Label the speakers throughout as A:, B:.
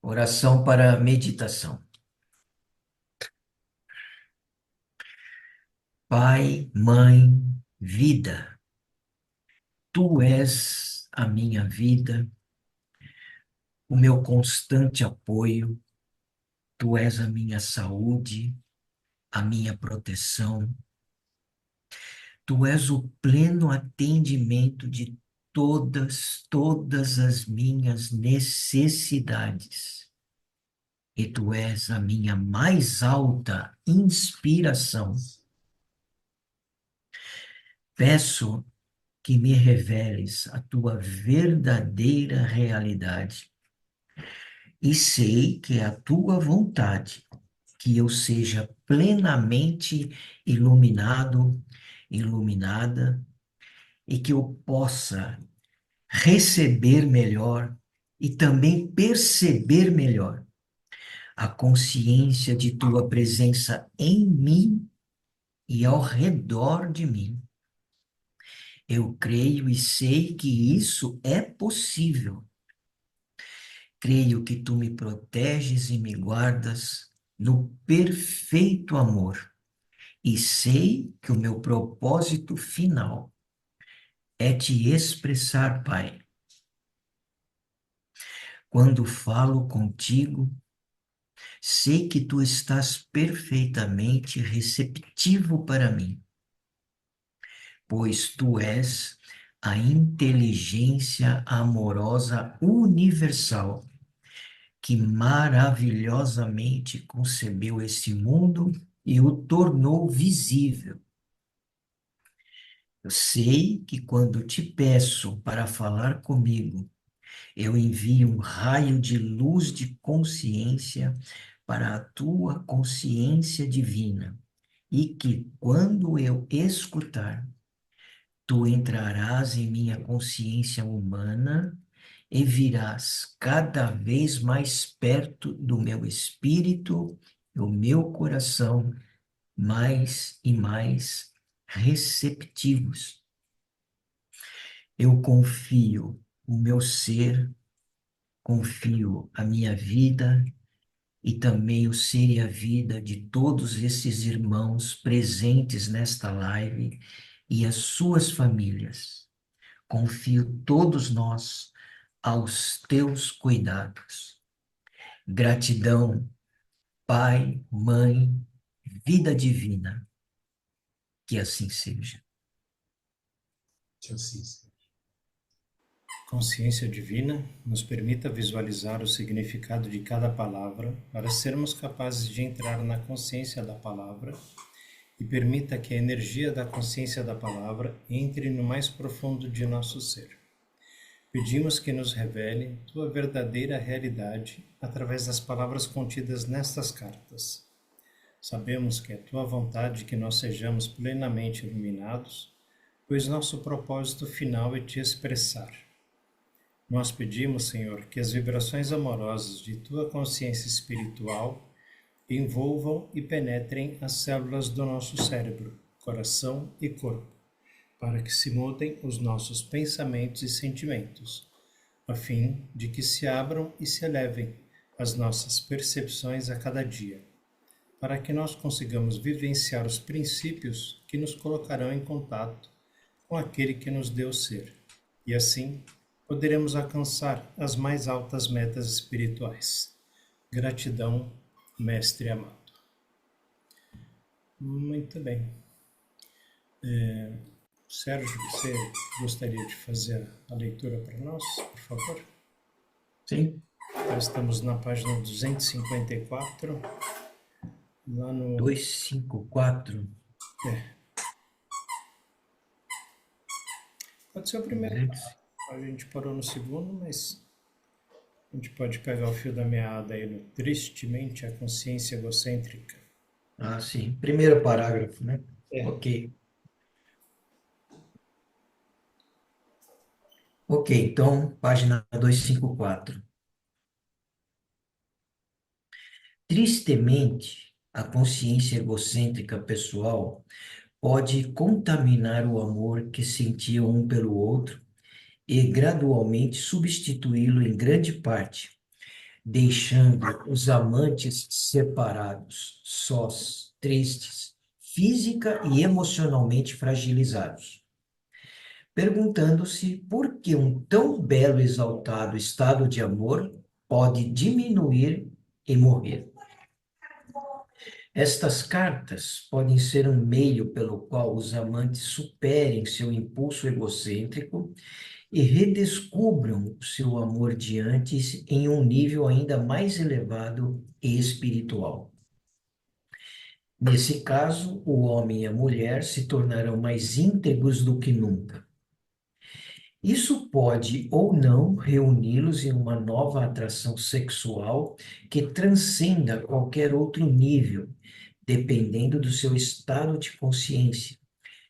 A: Oração para meditação. Pai, mãe, vida, tu és a minha vida, o meu constante apoio, tu és a minha saúde, a minha proteção, tu és o pleno atendimento de todas as minhas necessidades. E tu és a minha mais alta inspiração. Peço que me reveles a tua verdadeira realidade. E sei que é a tua vontade que eu seja plenamente iluminado, iluminada, e que eu possa receber melhor e também perceber melhor a consciência de tua presença em mim e ao redor de mim. Eu creio e sei que isso é possível. Creio que tu me proteges e me guardas no perfeito amor, e sei que o meu propósito final é te expressar, Pai. Quando falo contigo, sei que tu estás perfeitamente receptivo para mim, pois tu és a inteligência amorosa universal que maravilhosamente concebeu esse mundo e o tornou visível. Eu sei que quando te peço para falar comigo, eu envio um raio de luz de consciência para a tua consciência divina, e que quando eu escutar, tu entrarás em minha consciência humana e virás cada vez mais perto do meu espírito, do meu coração, mais e mais receptivos. Eu confio o meu ser, confio a minha vida e também o ser e a vida de todos esses irmãos presentes nesta live e as suas famílias. Confio todos nós aos teus cuidados. Gratidão, Pai, Mãe, vida divina, que assim seja.
B: Que assim seja. Consciência divina nos permita visualizar o significado de cada palavra para sermos capazes de entrar na consciência da palavra e permita que a energia da consciência da palavra entre no mais profundo de nosso ser. Pedimos que nos revele tua verdadeira realidade através das palavras contidas nestas cartas. Sabemos que é tua vontade que nós sejamos plenamente iluminados, pois nosso propósito final é te expressar. Nós pedimos, Senhor, que as vibrações amorosas de tua consciência espiritual envolvam e penetrem as células do nosso cérebro, coração e corpo, para que se mudem os nossos pensamentos e sentimentos, a fim de que se abram e se elevem as nossas percepções a cada dia, para que nós consigamos vivenciar os princípios que nos colocarão em contato com aquele que nos deu ser, e assim poderemos alcançar as mais altas metas espirituais. Gratidão, Mestre amado. Muito bem. Sérgio, você gostaria de fazer a leitura para nós, por favor?
A: Sim?
B: Nós estamos na página 254, lá no...
A: 254.
B: É, pode ser o primeiro.
A: 200.
B: A gente parou no segundo, mas a gente pode pegar o fio da meada aí no Tristemente a Consciência Egocêntrica.
A: Ah, sim. Primeiro parágrafo, né?
B: É,
A: Ok. Ok, então, página 254. Tristemente, a consciência egocêntrica pessoal pode contaminar o amor que sentiam um pelo outro e gradualmente substituí-lo em grande parte, deixando os amantes separados, sós, tristes, física e emocionalmente fragilizados, perguntando-se por que um tão belo e exaltado estado de amor pode diminuir e morrer. Estas cartas podem ser um meio pelo qual os amantes superem seu impulso egocêntrico e redescubram o seu amor de antes em um nível ainda mais elevado e espiritual. Nesse caso, o homem e a mulher se tornarão mais íntegros do que nunca. Isso pode ou não reuni-los em uma nova atração sexual que transcenda qualquer outro nível, dependendo do seu estado de consciência,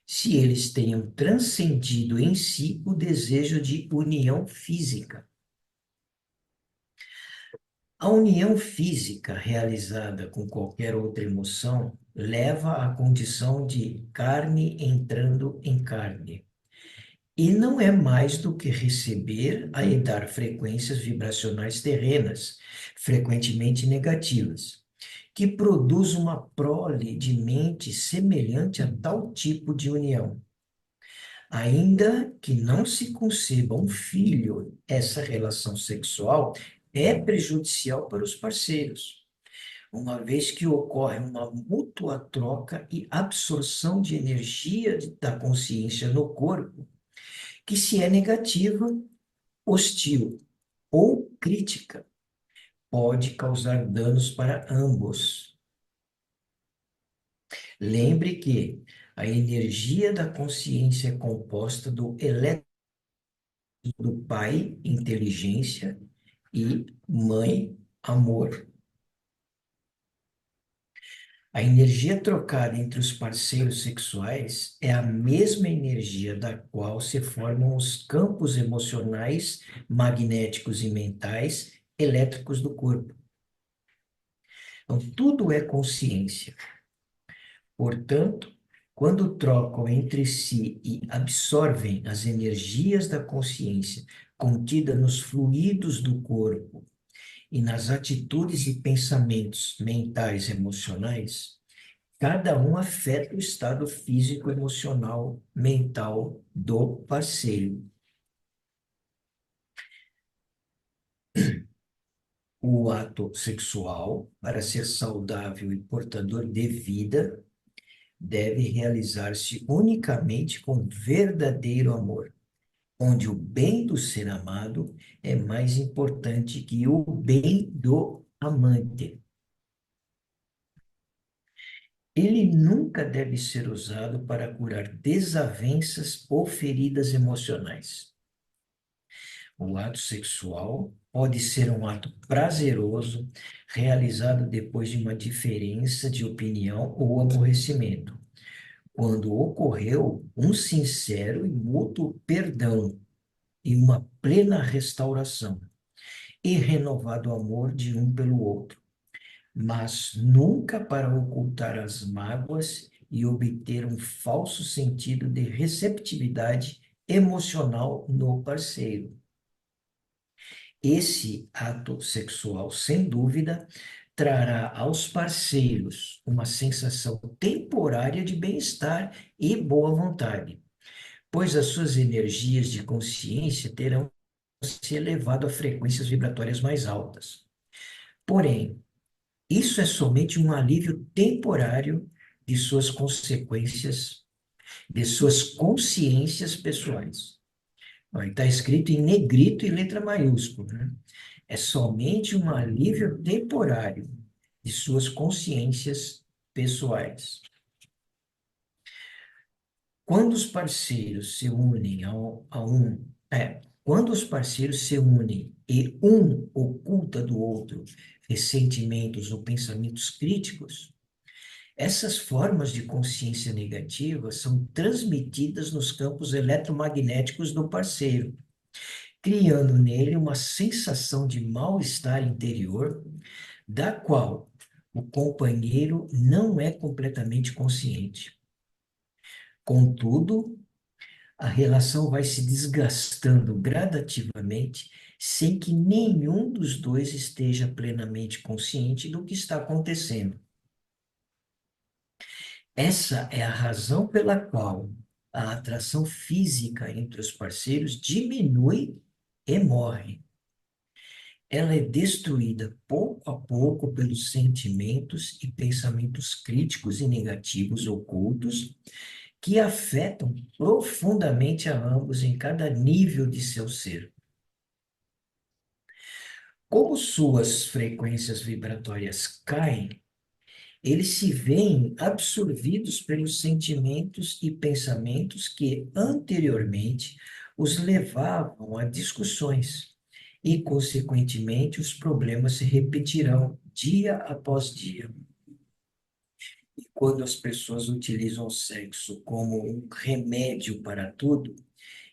A: se eles tenham transcendido em si o desejo de união física. A união física realizada com qualquer outra emoção leva à condição de carne entrando em carne. E não é mais do que receber e dar frequências vibracionais terrenas, frequentemente negativas, que produz uma prole de mente semelhante a tal tipo de união. Ainda que não se conceba um filho, essa relação sexual é prejudicial para os parceiros, uma vez que ocorre uma mútua troca e absorção de energia da consciência no corpo, que se é negativa, hostil ou crítica, pode causar danos para ambos. Lembre que a energia da consciência é composta do elétron do pai, inteligência, e mãe, amor. A energia trocada entre os parceiros sexuais é a mesma energia da qual se formam os campos emocionais, magnéticos e mentais elétricos do corpo. Então, tudo é consciência. Portanto, quando trocam entre si e absorvem as energias da consciência contida nos fluidos do corpo e nas atitudes e pensamentos mentais e emocionais, cada um afeta o estado físico, emocional, mental do parceiro. O ato sexual, para ser saudável e portador de vida, deve realizar-se unicamente com verdadeiro amor, onde o bem do ser amado é mais importante que o bem do amante. Ele nunca deve ser usado para curar desavenças ou feridas emocionais. O ato sexual pode ser um ato prazeroso, realizado depois de uma diferença de opinião ou aborrecimento, quando ocorreu um sincero e mútuo perdão e uma plena restauração e renovado amor de um pelo outro, mas nunca para ocultar as mágoas e obter um falso sentido de receptividade emocional no parceiro. Esse ato sexual, sem dúvida, trará aos parceiros uma sensação temporária de bem-estar e boa vontade, pois as suas energias de consciência terão se elevado a frequências vibratórias mais altas. Porém, isso é somente um alívio temporário de suas consequências, de suas consciências pessoais. Está escrito em negrito e letra maiúscula, né? É somente um alívio temporário de suas consciências pessoais. Quando os parceiros se unem quando os parceiros se unem e um oculta do outro ressentimentos ou pensamentos críticos, essas formas de consciência negativa são transmitidas nos campos eletromagnéticos do parceiro, criando nele uma sensação de mal-estar interior, da qual o companheiro não é completamente consciente. Contudo, a relação vai se desgastando gradativamente, sem que nenhum dos dois esteja plenamente consciente do que está acontecendo. Essa é a razão pela qual a atração física entre os parceiros diminui e morre. Ela é destruída pouco a pouco pelos sentimentos e pensamentos críticos e negativos ocultos que afetam profundamente a ambos em cada nível de seu ser. Como suas frequências vibratórias caem, eles se veem absorvidos pelos sentimentos e pensamentos que anteriormente os levavam a discussões, e, consequentemente, os problemas se repetirão dia após dia. E quando as pessoas utilizam o sexo como um remédio para tudo,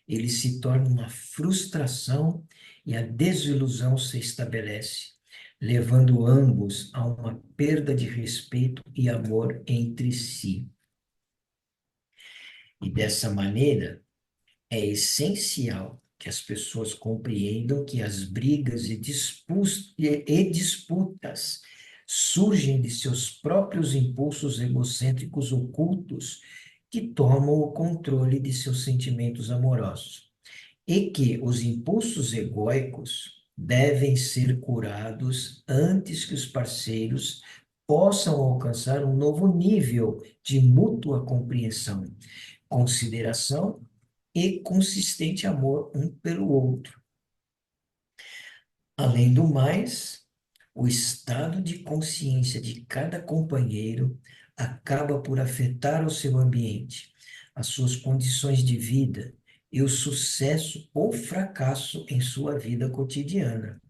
A: ele se torna uma frustração e a desilusão se estabelece, levando ambos a uma perda de respeito e amor entre si. E dessa maneira, é essencial que as pessoas compreendam que as brigas e disputas surgem de seus próprios impulsos egocêntricos ocultos que tomam o controle de seus sentimentos amorosos. E que os impulsos egóicos devem ser curados antes que os parceiros possam alcançar um novo nível de mútua compreensão, consideração e consistente amor um pelo outro. Além do mais, o estado de consciência de cada companheiro acaba por afetar o seu ambiente, as suas condições de vida e o sucesso ou fracasso em sua vida cotidiana.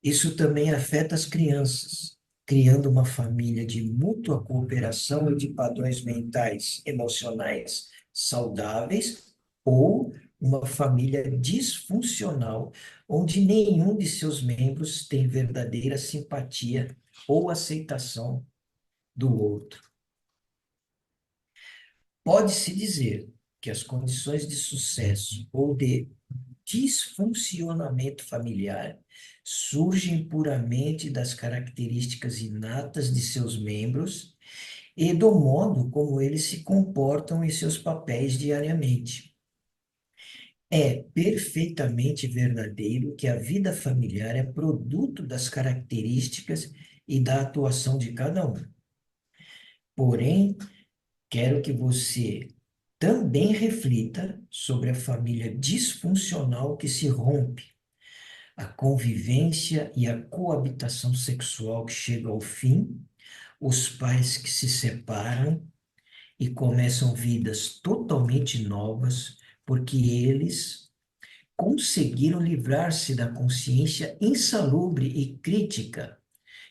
A: Isso também afeta as crianças, criando uma família de mútua cooperação e de padrões mentais, emocionais saudáveis, ou uma família disfuncional, onde nenhum de seus membros tem verdadeira simpatia ou aceitação do outro. Pode-se dizer que as condições de sucesso ou de disfuncionamento familiar surgem puramente das características inatas de seus membros e do modo como eles se comportam em seus papéis diariamente. É perfeitamente verdadeiro que a vida familiar é produto das características e da atuação de cada um. Porém, quero que você também reflita sobre a família disfuncional que se rompe, a convivência e a coabitação sexual que chega ao fim, os pais que se separam e começam vidas totalmente novas, porque eles conseguiram livrar-se da consciência insalubre e crítica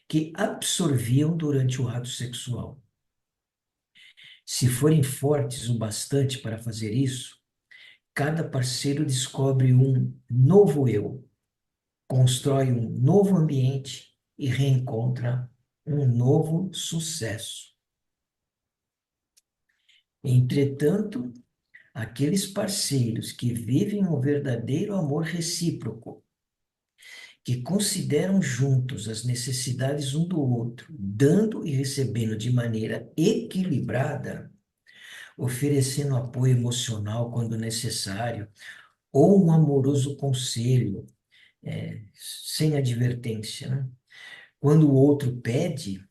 A: que absorviam durante o ato sexual. Se forem fortes o bastante para fazer isso, cada parceiro descobre um novo eu, constrói um novo ambiente e reencontra um novo sucesso. Entretanto, aqueles parceiros que vivem um verdadeiro amor recíproco, que consideram juntos as necessidades um do outro, dando e recebendo de maneira equilibrada, oferecendo apoio emocional quando necessário, ou um amoroso conselho, sem advertência, né? Quando o outro pede,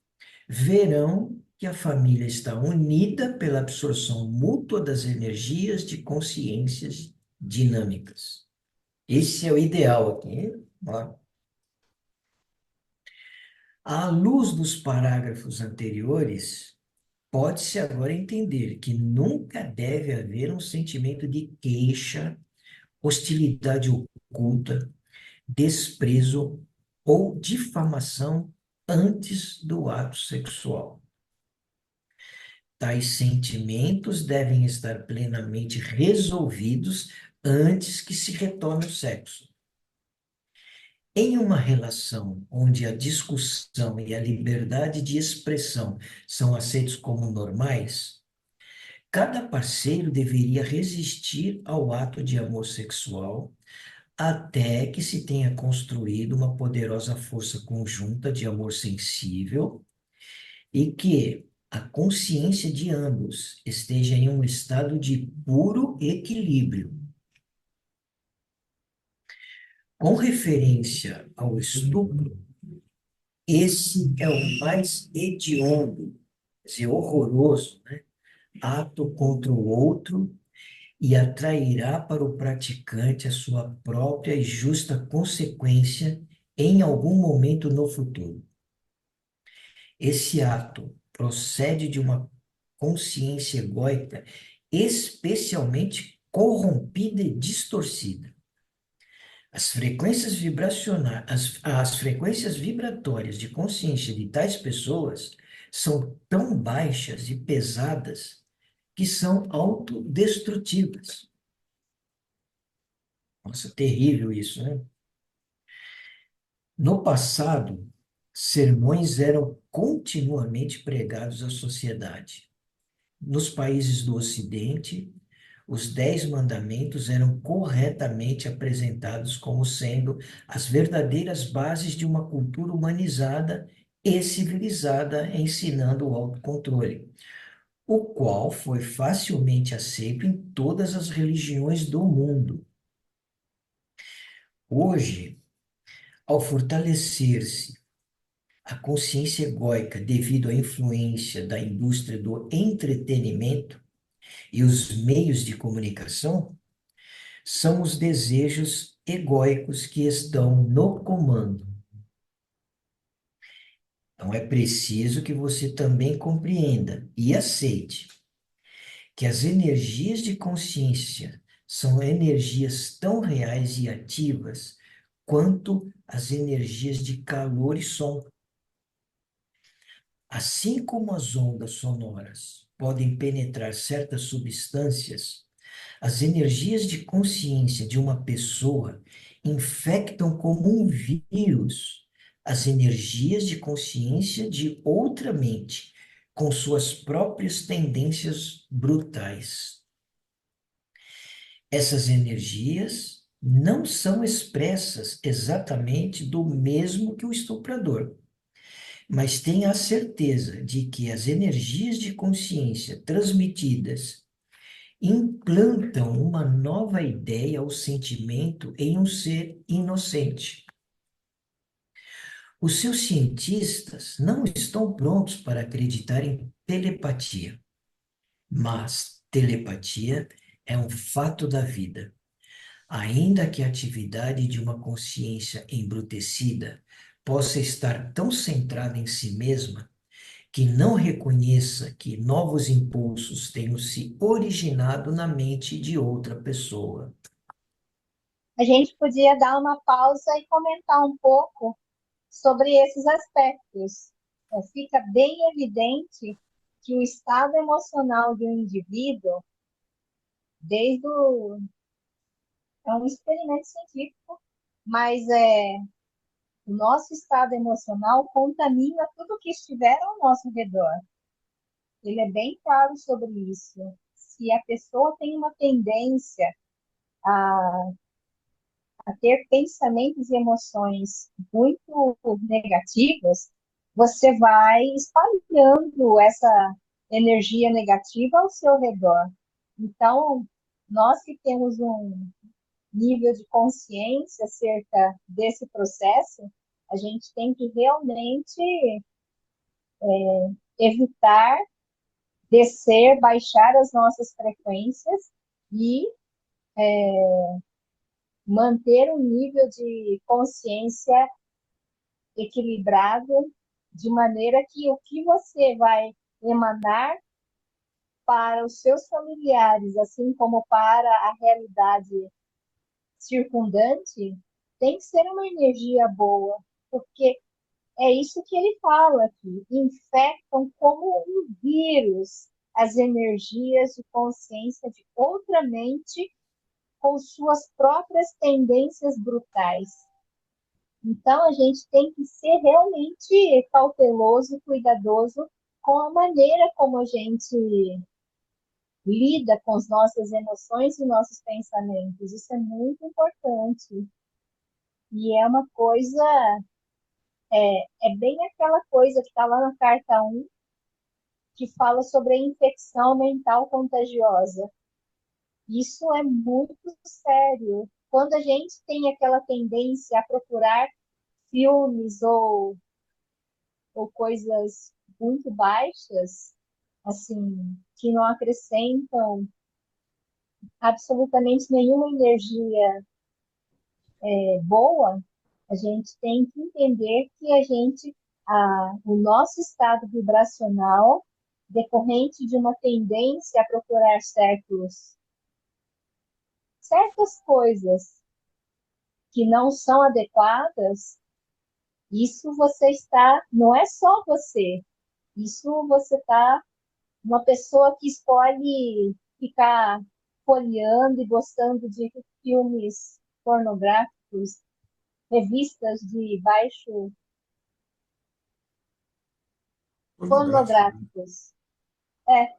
A: verão que a família está unida pela absorção mútua das energias de consciências dinâmicas. Esse é o ideal aqui. Ó. À luz dos parágrafos anteriores, pode-se agora entender que nunca deve haver um sentimento de queixa, hostilidade oculta, desprezo ou difamação antes do ato sexual. Tais sentimentos devem estar plenamente resolvidos antes que se retome o sexo. Em uma relação onde a discussão e a liberdade de expressão são aceitos como normais, cada parceiro deveria resistir ao ato de amor sexual até que se tenha construído uma poderosa força conjunta de amor sensível e que a consciência de ambos esteja em um estado de puro equilíbrio. Com referência ao estupro, esse é o mais hediondo, quer dizer, horroroso, né? Ato contra o outro e atrairá para o praticante a sua própria e justa consequência em algum momento no futuro. Esse ato procede de uma consciência egóica especialmente corrompida e distorcida. As frequências vibratórias de consciência de tais pessoas são tão baixas e pesadas que são autodestrutivas. Nossa, terrível isso, né? No passado, sermões eram continuamente pregados à sociedade. Nos países do Ocidente, os 10 mandamentos eram corretamente apresentados como sendo as verdadeiras bases de uma cultura humanizada e civilizada, ensinando o autocontrole, o qual foi facilmente aceito em todas as religiões do mundo. Hoje, ao fortalecer-se a consciência egóica devido à influência da indústria do entretenimento e os meios de comunicação, são os desejos egóicos que estão no comando. Então é preciso que você também compreenda e aceite que as energias de consciência são energias tão reais e ativas quanto as energias de calor e som. Assim como as ondas sonoras podem penetrar certas substâncias, as energias de consciência de uma pessoa infectam como um vírus as energias de consciência de outra mente, com suas próprias tendências brutais. Essas energias não são expressas exatamente do mesmo que o estuprador, mas tenha a certeza de que as energias de consciência transmitidas implantam uma nova ideia ou sentimento em um ser inocente. Os seus cientistas não estão prontos para acreditar em telepatia, mas telepatia é um fato da vida. Ainda que a atividade de uma consciência embrutecida possa estar tão centrada em si mesma que não reconheça que novos impulsos tenham se originado na mente de outra pessoa.
C: A gente podia dar uma pausa e comentar um pouco sobre esses aspectos. Fica bem evidente que o estado emocional de um indivíduo, desde o, é um experimento científico, mas o nosso estado emocional contamina tudo que estiver ao nosso redor. Ele é bem claro sobre isso. Se a pessoa tem uma tendência a, a ter pensamentos e emoções muito negativos, você vai espalhando essa energia negativa ao seu redor. Então, nós que temos um nível de consciência acerca desse processo, a gente tem que realmente evitar descer, baixar as nossas frequências e manter um nível de consciência equilibrado, de maneira que o que você vai emanar para os seus familiares, assim como para a realidade circundante, tem que ser uma energia boa, porque é isso que ele fala aqui, infectam como um vírus as energias de consciência de outra mente com suas próprias tendências brutais. Então, a gente tem que ser realmente cauteloso e cuidadoso com a maneira como a gente lida com as nossas emoções e nossos pensamentos. Isso é muito importante. E é uma coisa, é bem aquela coisa que está lá na carta 1, que fala sobre a infecção mental contagiosa. Isso é muito sério. Quando a gente tem aquela tendência a procurar filmes ou coisas muito baixas, assim, que não acrescentam absolutamente nenhuma energia boa, a gente tem que entender que o nosso estado vibracional, decorrente de uma tendência a procurar certas coisas que não são adequadas, isso você está, não é só você, isso você está uma pessoa que escolhe ficar folheando e gostando de filmes pornográficos, revistas de baixo
D: Pornográfico, né?
C: pornográficos. É,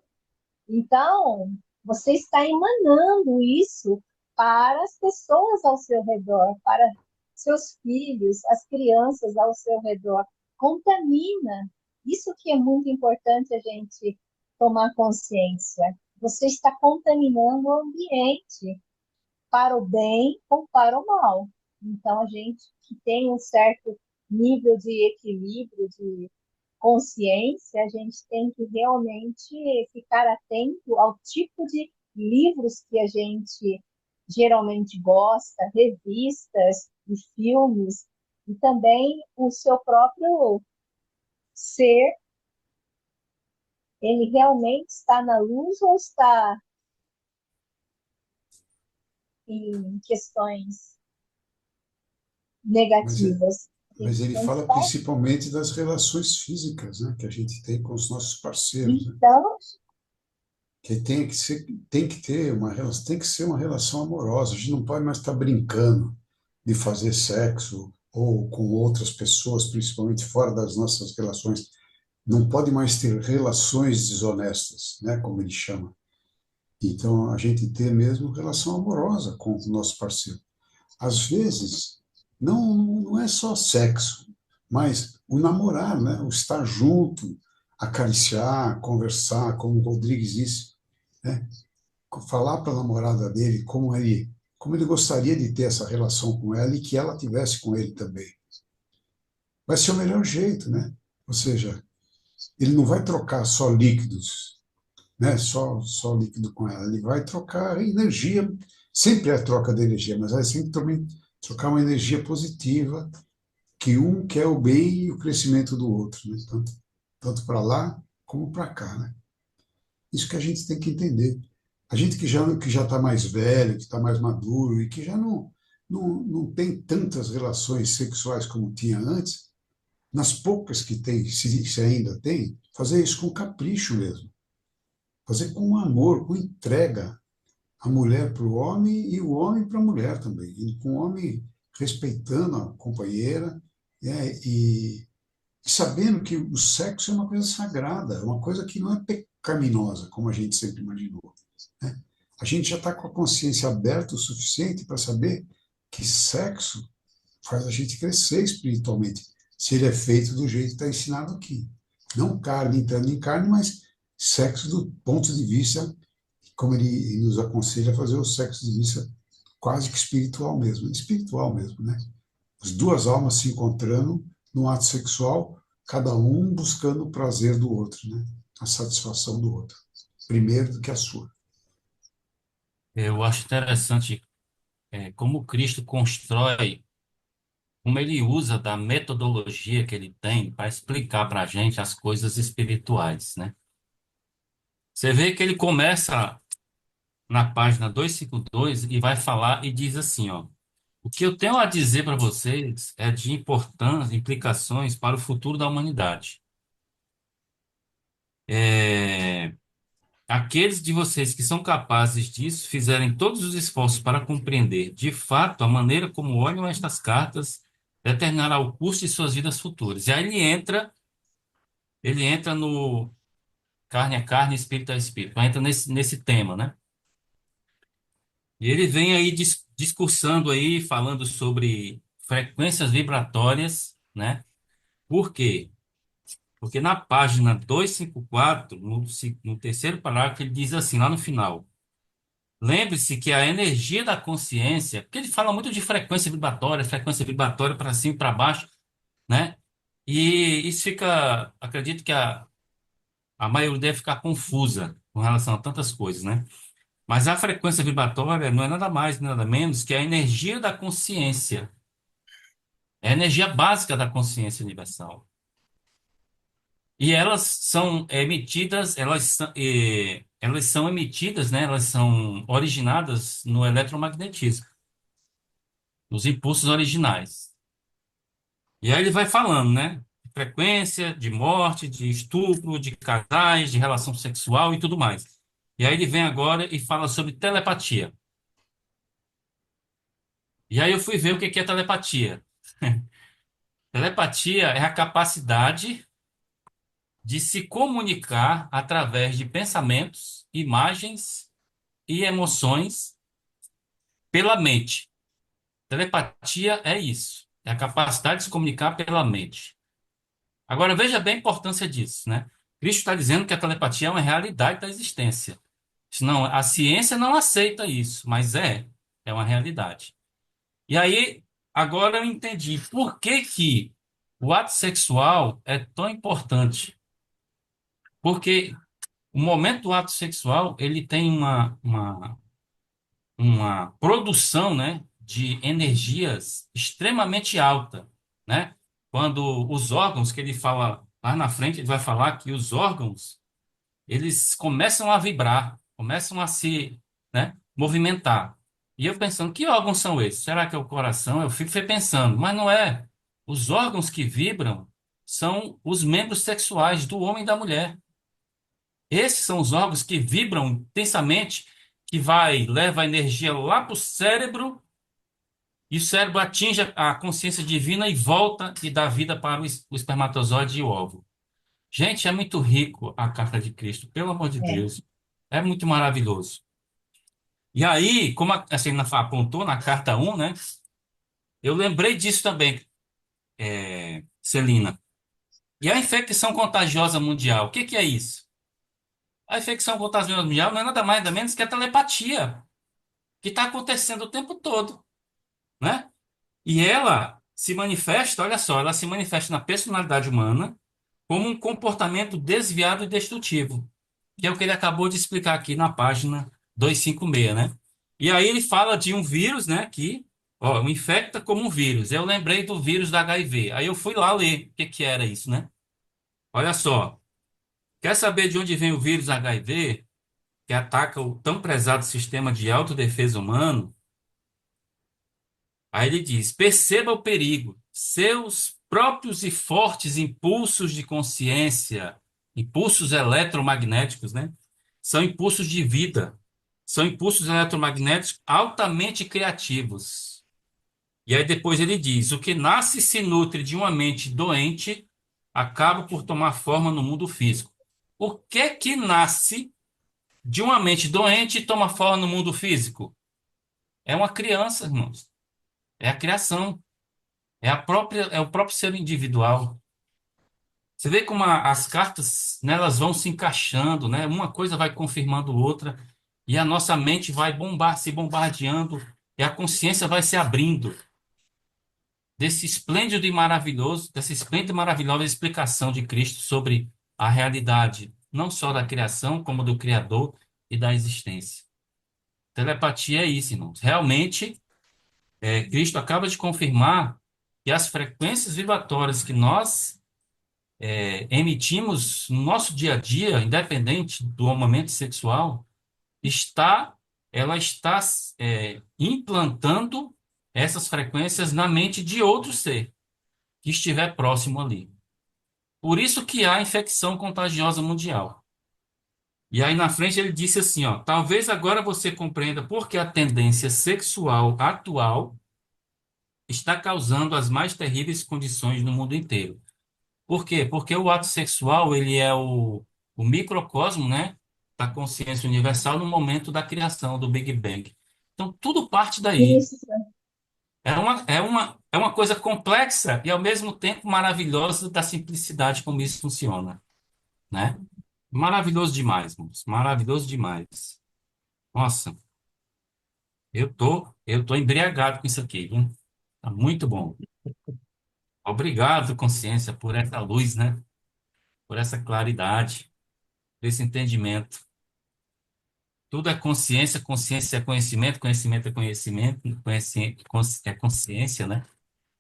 C: então, você está emanando isso para as pessoas ao seu redor, para seus filhos, as crianças ao seu redor. Contamina. Isso que é muito importante a gente tomar consciência. Você está contaminando o ambiente para o bem ou para o mal. Então, a gente que tem um certo nível de equilíbrio, de consciência, a gente tem que realmente ficar atento ao tipo de livros que a gente geralmente gosta, revistas e filmes, e também o seu próprio ser, ele realmente está na luz ou está em questões
D: Mas, é-
C: negativas? A
D: mas
C: gente
D: ele
C: tem que
D: fala
C: estar.
D: principalmente das relações físicas, né, que a gente tem com os nossos parceiros, né?
C: Então,
D: Que tem que ter uma relação, tem que ser uma relação amorosa. A gente não pode mais estar brincando de fazer sexo ou com outras pessoas, principalmente fora das nossas relações. Não pode mais ter relações desonestas, né, como ele chama. Então, a gente ter mesmo relação amorosa com o nosso parceiro. Às vezes, não é só sexo, mas o namorar, né? O estar junto, acariciar, conversar, como o Rodrigues disse, né? Falar para a namorada dele como ele gostaria de ter essa relação com ela e que ela tivesse com ele também. Vai ser o melhor jeito, né? Ou seja, ele não vai trocar só líquidos, né? Só líquido com ela. Ele vai trocar energia. Sempre é troca de energia, mas vai sempre também trocar uma energia positiva, que um quer o bem e o crescimento do outro, né? Tanto para lá como para cá, né? Isso que a gente tem que entender. A gente que já está mais velho, que está mais maduro e que já não tem tantas relações sexuais como tinha antes, nas poucas que tem, se ainda tem, fazer isso com capricho mesmo. Fazer com amor, com entrega. A mulher para o homem e o homem para a mulher também. E com o homem respeitando a companheira, né, e sabendo que o sexo é uma coisa sagrada, é uma coisa que não é pecaminosa, como a gente sempre imaginou, né? A gente já está com a consciência aberta o suficiente para saber que sexo faz a gente crescer espiritualmente, se ele é feito do jeito que está ensinado aqui. Não carne entrando em carne, mas sexo do ponto de vista, como ele nos aconselha a fazer o sexo de vista quase que espiritual mesmo, né? As duas almas se encontrando no ato sexual, cada um buscando o prazer do outro, né? A satisfação do outro, primeiro do que a sua.
E: Eu acho interessante como Cristo constrói, como ele usa da metodologia que ele tem para explicar para a gente as coisas espirituais, né? Você vê que ele começa na página 252 e vai falar e diz assim, ó: o que eu tenho a dizer para vocês é de importantes implicações para o futuro da humanidade. É, aqueles de vocês que são capazes disso fizerem todos os esforços para compreender, de fato, a maneira como olham estas cartas determinará o curso de suas vidas futuras. E aí ele entra carne é carne, espírito é espírito. Entra nesse tema, né? E ele vem aí discursando aí, falando sobre frequências vibratórias, né? Por quê? Porque na página 254, no terceiro parágrafo, ele diz assim, lá no final: lembre-se que a energia da consciência, porque ele fala muito de frequência vibratória para cima e para baixo, né? E isso fica, acredito que a maioria deve ficar confusa com relação a tantas coisas, né? Mas a frequência vibratória não é nada mais, nada menos que a energia da consciência. É a energia básica da consciência universal. E elas são emitidas, elas são emitidas, né? Elas são originadas no eletromagnetismo, nos impulsos originais. E aí ele vai falando, né? De frequência, de morte, de estupro, de casais, de relação sexual e tudo mais. E aí ele vem agora e fala sobre telepatia. E aí eu fui ver o que que é telepatia. Telepatia é a capacidade de se comunicar através de pensamentos, imagens e emoções pela mente. Telepatia é isso. É a capacidade de se comunicar pela mente. Agora, veja bem a importância disso, né? Cristo está dizendo que a telepatia é uma realidade da existência. Não, a ciência não aceita isso, mas é uma realidade. E aí, agora eu entendi por que que o ato sexual é tão importante. Porque o momento do ato sexual, ele tem uma produção, né, de energias extremamente alta, né? Quando os órgãos, que ele fala lá na frente, ele vai falar que os órgãos, eles começam a vibrar, começam a se, né, movimentar. E eu pensando, que órgãos são esses? Será que é o coração? Eu fico pensando, mas não é. Os órgãos que vibram são os membros sexuais do homem e da mulher. Esses são os órgãos que vibram intensamente, que leva a energia lá para o cérebro, e o cérebro atinge a consciência divina e volta e dá vida para o espermatozoide e o óvulo. Gente, é muito rico a carta de Cristo, pelo amor de
C: É,
E: Deus. É muito maravilhoso. E aí, como a Celina apontou na carta 1, né? Eu lembrei disso também, Celina. E a infecção contagiosa mundial, o que que é isso? A infecção contagiosa mundial não é nada mais nada menos que a telepatia, que está acontecendo o tempo todo, né? E ela se manifesta, olha só, ela se manifesta na personalidade humana como um comportamento desviado e destrutivo, que é o que ele acabou de explicar aqui na página 256, né? E aí ele fala de um vírus, né, que, ó, o infecta como um vírus. Eu lembrei do vírus da HIV. Aí eu fui lá ler o que que era isso, né? Olha só, quer saber de onde vem o vírus HIV, que ataca o tão prezado sistema de autodefesa humano? Aí ele diz: perceba o perigo. Seus próprios e fortes impulsos de consciência, impulsos eletromagnéticos, né? São impulsos de vida. São impulsos eletromagnéticos altamente criativos. E aí depois ele diz: o que nasce e se nutre de uma mente doente acaba por tomar forma no mundo físico. O que nasce de uma mente doente e toma forma no mundo físico? É uma criança, irmãos. É a criação. É o próprio ser individual. Você vê como as cartas, né, elas vão se encaixando, né? Uma coisa vai confirmando outra e a nossa mente vai se bombardeando e a consciência vai se abrindo dessa esplêndida e maravilhosa explicação de Cristo sobre a realidade, não só da criação, como do Criador e da existência. Telepatia é isso, irmãos. Realmente, Cristo acaba de confirmar que as frequências vibratórias que nós emitimos no nosso dia a dia, independente do momento sexual, está, ela está implantando essas frequências na mente de outro ser que estiver próximo ali. Por isso que há infecção contagiosa mundial. E aí na frente ele disse assim, ó, talvez agora você compreenda por que a tendência sexual atual está causando as mais terríveis condições no mundo inteiro. Por quê? Porque o ato sexual, ele é o microcosmo, né, da consciência universal no momento da criação do Big Bang. Então, tudo parte daí.
C: Isso.
E: É uma coisa complexa e, ao mesmo tempo, maravilhosa da simplicidade como isso funciona, né? Maravilhoso demais, moço. Maravilhoso demais. Nossa, eu tô embriagado com isso aqui, viu? Tá muito bom. Obrigado, consciência, por essa luz, né? Por essa claridade, por esse entendimento. Tudo é consciência, consciência é conhecimento, conhecimento é conhecimento, é consciência, né?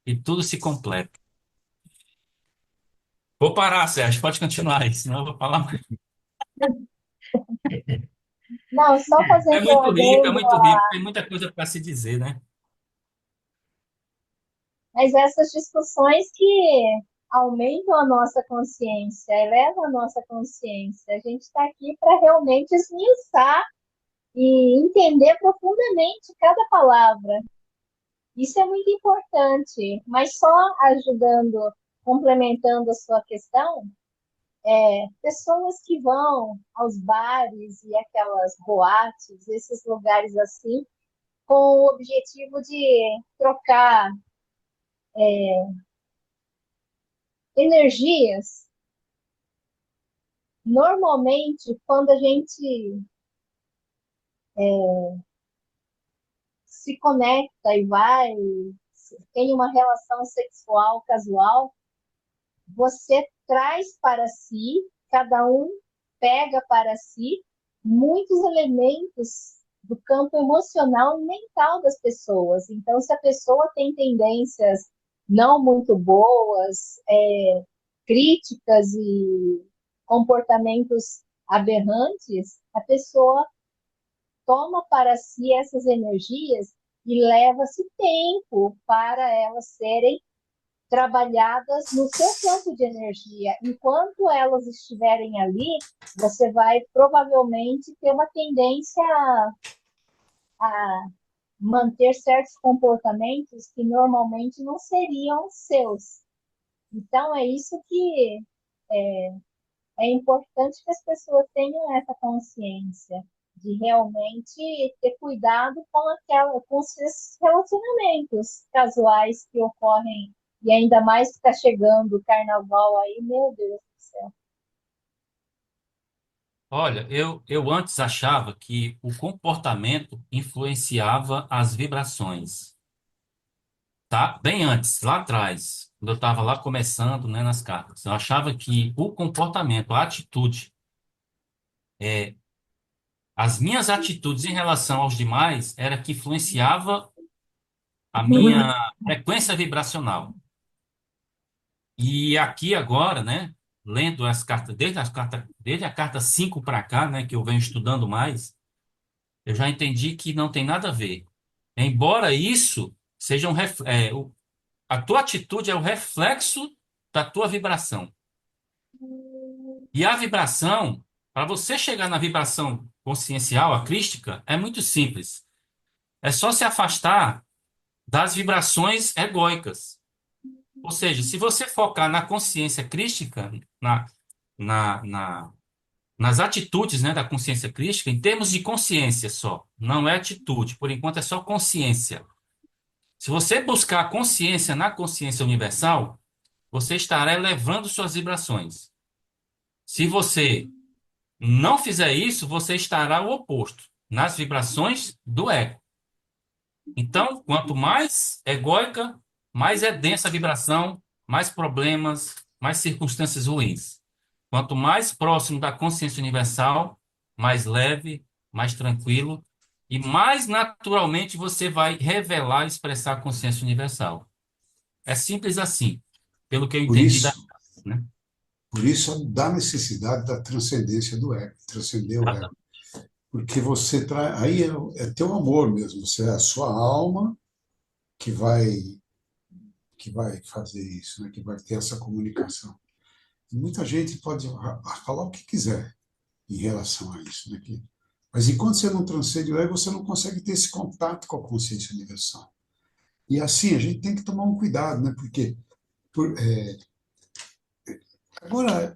E: E tudo se completa. Vou parar, Sérgio, pode continuar aí, senão eu vou falar mais.
C: Não, só fazendo um
E: É
C: adendo,
E: muito rico, tem muita coisa para se dizer, né?
C: mas essas discussões que aumentam a nossa consciência, elevam a nossa consciência. A gente está aqui para realmente esmiuçar e entender profundamente cada palavra. Isso é muito importante, mas só ajudando, complementando a sua questão, pessoas que vão aos bares e aquelas boates, esses lugares assim, com o objetivo de trocar energias. Normalmente, quando a gente se conecta e vai, tem uma relação sexual casual, você traz para si, cada um pega para si muitos elementos do campo emocional e mental das pessoas. Então, se a pessoa tem tendências não muito boas, críticas e comportamentos aberrantes, a pessoa toma para si essas energias e leva-se tempo para elas serem trabalhadas no seu campo de energia. Enquanto elas estiverem ali, você vai provavelmente ter uma tendência a manter certos comportamentos que normalmente não seriam seus. Então, é isso que é importante que as pessoas tenham essa consciência de realmente ter cuidado com esses relacionamentos casuais que ocorrem, e ainda mais que está chegando o carnaval aí, meu Deus do céu.
E: Olha, eu antes achava que o comportamento influenciava as vibrações, tá? Bem antes, lá atrás, quando eu estava lá começando, né, nas cartas, eu achava que o comportamento, a atitude, é, as minhas atitudes em relação aos demais era que influenciava a minha frequência vibracional. E aqui agora, né, lendo as cartas, desde a carta 5 para cá, né, que eu venho estudando mais, eu já entendi que não tem nada a ver. Embora isso seja a tua atitude é o reflexo da tua vibração. E a vibração, para você chegar na vibração consciencial, a crística, é muito simples. É só se afastar das vibrações egóicas. Ou seja, se você focar na consciência crística, na, na, nas atitudes, né, da consciência crística, em termos de consciência só, não é atitude, por enquanto é só consciência. Se você buscar a consciência na consciência universal, você estará elevando suas vibrações. Se você não fizer isso, você estará o oposto, nas vibrações do ego. Então, quanto mais egóica, mais é densa a vibração, mais problemas, mais circunstâncias ruins. Quanto mais próximo da consciência universal, mais leve, mais tranquilo e mais naturalmente você vai revelar e expressar a consciência universal. É simples assim, pelo que eu
D: Por
E: entendi
D: isso,
E: né?
D: por isso da necessidade da transcendência do ego, transcender o ego. Porque você traz, aí é teu amor mesmo, você é a sua alma que vai fazer isso, né? Que vai ter essa comunicação. Muita gente pode falar o que quiser em relação a isso, né? Mas enquanto você não transcende o ego, você não consegue ter esse contato com a consciência universal. E assim, a gente tem que tomar um cuidado, né? Porque Agora,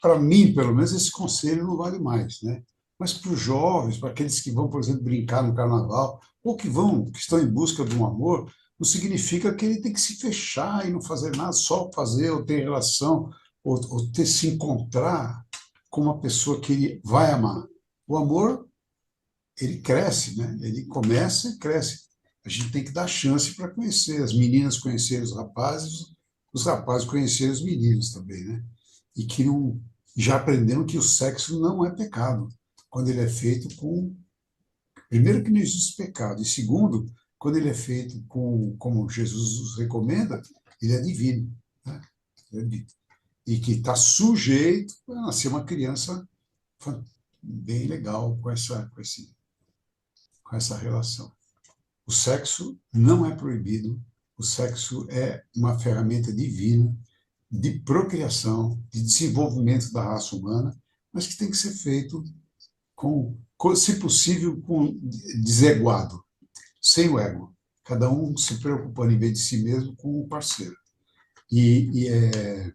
D: para mim, pelo menos, esse conselho não vale mais, né? Mas para os jovens, para aqueles que vão, por exemplo, brincar no carnaval, ou que estão em busca de um amor, não significa que ele tem que se fechar e não fazer nada, só fazer ou ter relação, ou ter se encontrar com uma pessoa que ele vai amar. O amor, ele cresce, né? Ele começa e cresce. A gente tem que dar chance para conhecer, as meninas conhecerem os rapazes conhecerem os meninos também, né? E que não, já aprenderam que o sexo não é pecado, quando ele é feito com, primeiro, que não existe pecado, e segundo, quando ele é feito com, como Jesus nos recomenda, ele é divino, né? Ele é divino. E que está sujeito a nascer uma criança bem legal com essa relação. O sexo não é proibido, o sexo é uma ferramenta divina de procriação, de desenvolvimento da raça humana, mas que tem que ser feito se possível, com deseguado, sem o ego. Cada um se preocupando, em vez de si mesmo, com o parceiro. E é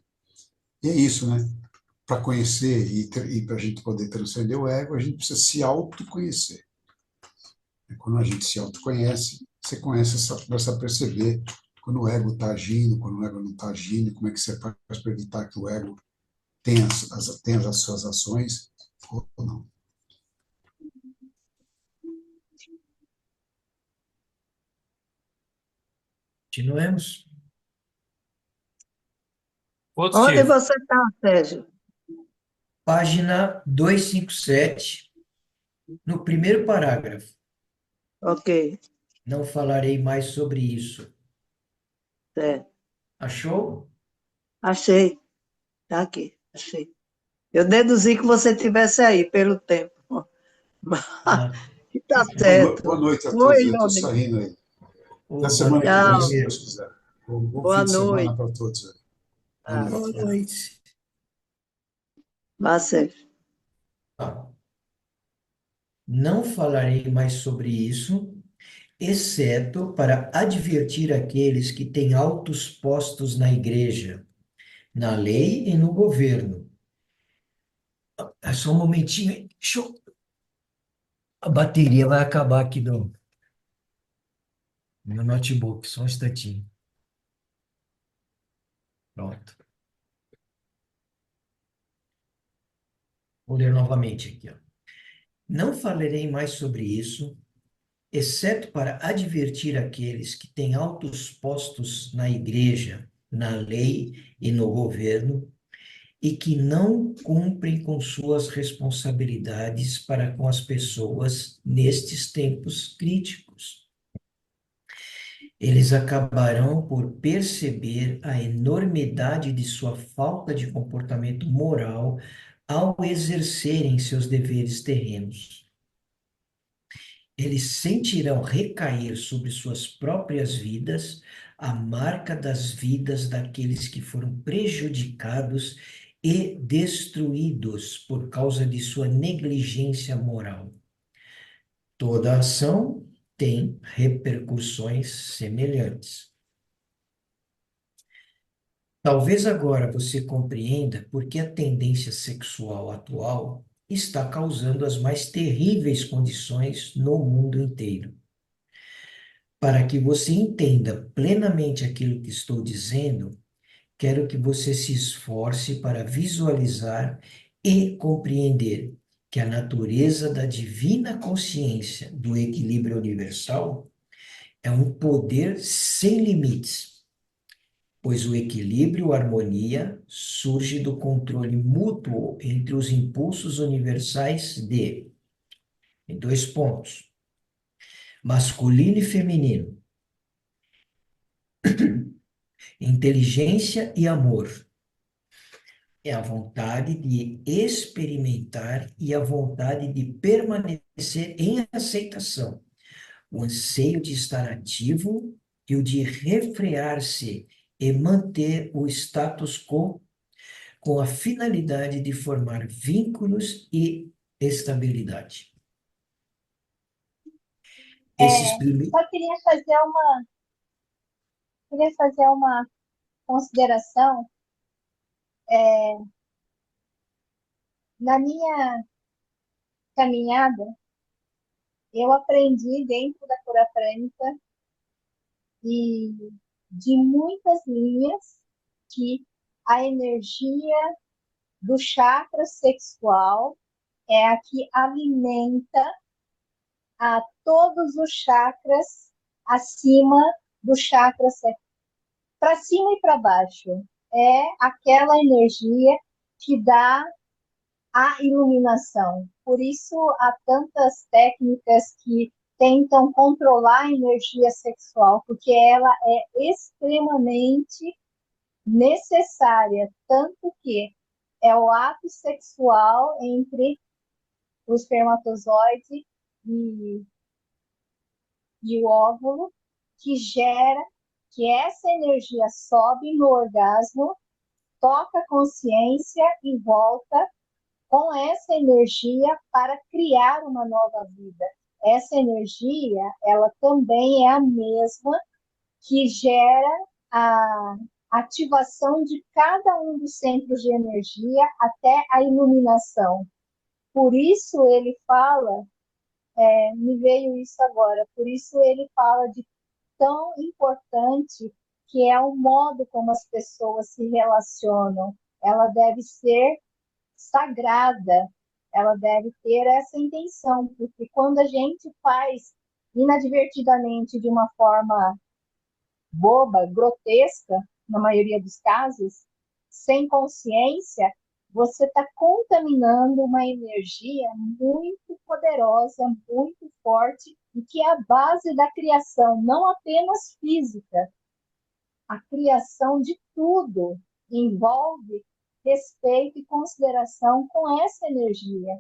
D: isso, né? Para conhecer e para a gente poder transcender o ego, a gente precisa se autoconhecer. Quando a gente se autoconhece, você começa a perceber quando o ego está agindo, quando o ego não está agindo, como é que você faz para evitar que o ego tenha as suas ações ou não.
A: Continuemos.
F: Onde
E: Positivo.
F: você está, Sérgio?
A: Página 257, no primeiro parágrafo.
F: Ok,
A: Não falarei mais sobre isso.
F: certo.
A: Achou?
F: Achei. Está aqui, achei. Eu deduzi que você estivesse aí pelo tempo.
A: Ah,
F: Está
D: Boa
F: certo.
D: noite a todos.
F: Oi,
D: Eu estou
F: homem.
D: saindo aí. Até
A: boa
D: semana que
A: noite,
D: vem,
F: Tchau.
D: se Deus
A: Vladimir.
D: quiser. Bom fim
F: Boa
D: de semana
F: noite.
D: para todos. Boa
F: Ah,
A: Boa
D: noite.
A: noite.
F: vá, Sérgio.
A: Ah, não falarei mais sobre isso, exceto para advertir aqueles que têm altos postos na igreja, na lei e no governo. É só um momentinho. A bateria vai acabar aqui no meu notebook, só um instantinho. Pronto. Vou ler novamente aqui, ó. Não falarei mais sobre isso, exceto para advertir aqueles que têm altos postos na igreja, na lei e no governo, e que não cumprem com suas responsabilidades para com as pessoas nestes tempos críticos. Eles acabarão por perceber a enormidade de sua falta de comportamento moral ao exercerem seus deveres terrenos. Eles sentirão recair sobre suas próprias vidas a marca das vidas daqueles que foram prejudicados e destruídos por causa de sua negligência moral. Toda ação tem repercussões semelhantes. Talvez agora você compreenda por que a tendência sexual atual está causando as mais terríveis condições no mundo inteiro. Para que você entenda plenamente aquilo que estou dizendo, quero que você se esforce para visualizar e compreender que a natureza da divina consciência do equilíbrio universal é um poder sem limites, pois o equilíbrio, a harmonia, surge do controle mútuo entre os impulsos universais em dois pontos, masculino e feminino, inteligência e amor. É a vontade de experimentar e a vontade de permanecer em aceitação, o anseio de estar ativo e o de refrear-se e manter o status quo com a finalidade de formar vínculos e estabilidade. Esses primeiros.
C: Só queria fazer uma consideração Na minha caminhada, eu aprendi dentro da cura prânica e de muitas linhas que a energia do chakra sexual é a que alimenta a todos os chakras acima do chakra sexual, para cima e para baixo. É aquela energia que dá a iluminação. Por isso há tantas técnicas que tentam controlar a energia sexual, porque ela é extremamente necessária, tanto que é o ato sexual entre o espermatozoide e, e o óvulo que gera que essa energia sobe no orgasmo, toca a consciência e volta com essa energia para criar uma nova vida. Essa energia, ela também é a mesma que gera a ativação de cada um dos centros de energia até a iluminação. Por isso ele fala, me veio isso agora, por isso ele fala de tão importante que é o modo como as pessoas se relacionam. Ela deve ser sagrada, ela deve ter essa intenção, porque quando a gente faz inadvertidamente de uma forma boba, grotesca, na maioria dos casos, sem consciência, você está contaminando uma energia muito poderosa, muito forte, e que é a base da criação, não apenas física. A criação de tudo envolve respeito e consideração com essa energia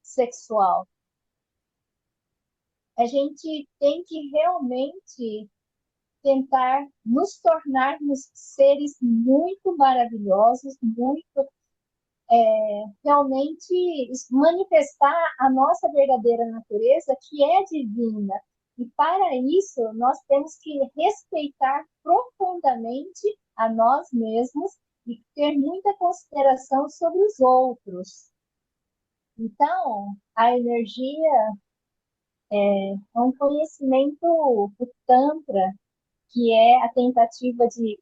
C: sexual. A gente tem que realmente tentar nos tornarmos seres muito maravilhosos, muito realmente manifestar a nossa verdadeira natureza, que é divina. E para isso, nós temos que respeitar profundamente a nós mesmos e ter muita consideração sobre os outros. Então, a energia é um conhecimento do Tantra, que é a tentativa de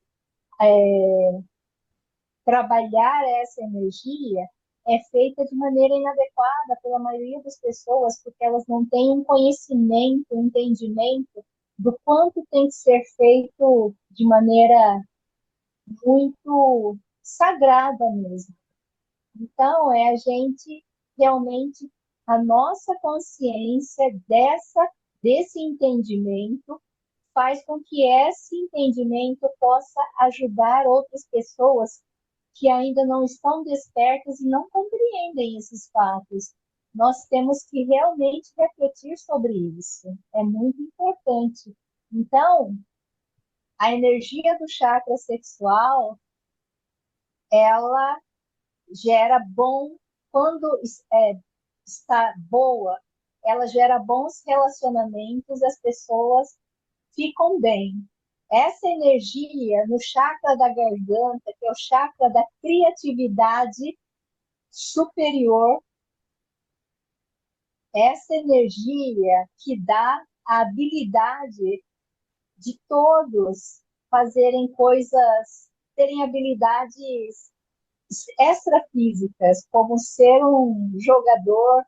C: trabalhar essa energia, é feita de maneira inadequada pela maioria das pessoas, porque elas não têm um conhecimento, um entendimento do quanto tem que ser feito de maneira muito sagrada mesmo. Então, é a gente realmente, a nossa consciência desse entendimento faz com que esse entendimento possa ajudar outras pessoas que ainda não estão despertas e não compreendem esses fatos. Nós temos que realmente refletir sobre isso. É muito importante. Então, a energia do chakra sexual, ela gera bom, quando está boa, ela gera bons relacionamentos, as pessoas ficam bem. Essa energia no chakra da garganta, que é o chakra da criatividade superior, essa energia que dá a habilidade de todos fazerem coisas, terem habilidades extrafísicas, como ser um jogador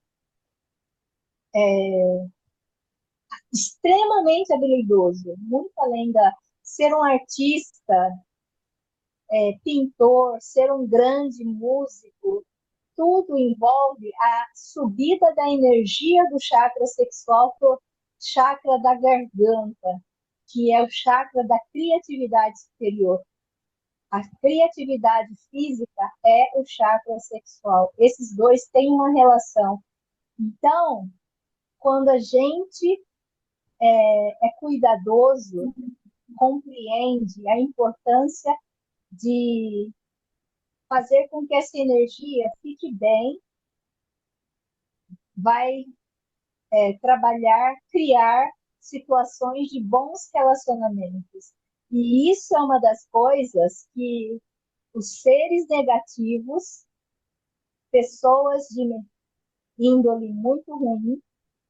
C: extremamente habilidoso, muito além da ser um artista, pintor, ser um grande músico, tudo envolve a subida da energia do chakra sexual para o chakra da garganta, que é o chakra da criatividade superior. A criatividade física é o chakra sexual. Esses dois têm uma relação. Então, quando a gente é cuidadoso, compreende a importância de fazer com que essa energia fique bem, vai trabalhar, criar situações de bons relacionamentos. E isso é uma das coisas que os seres negativos, pessoas de índole muito ruim,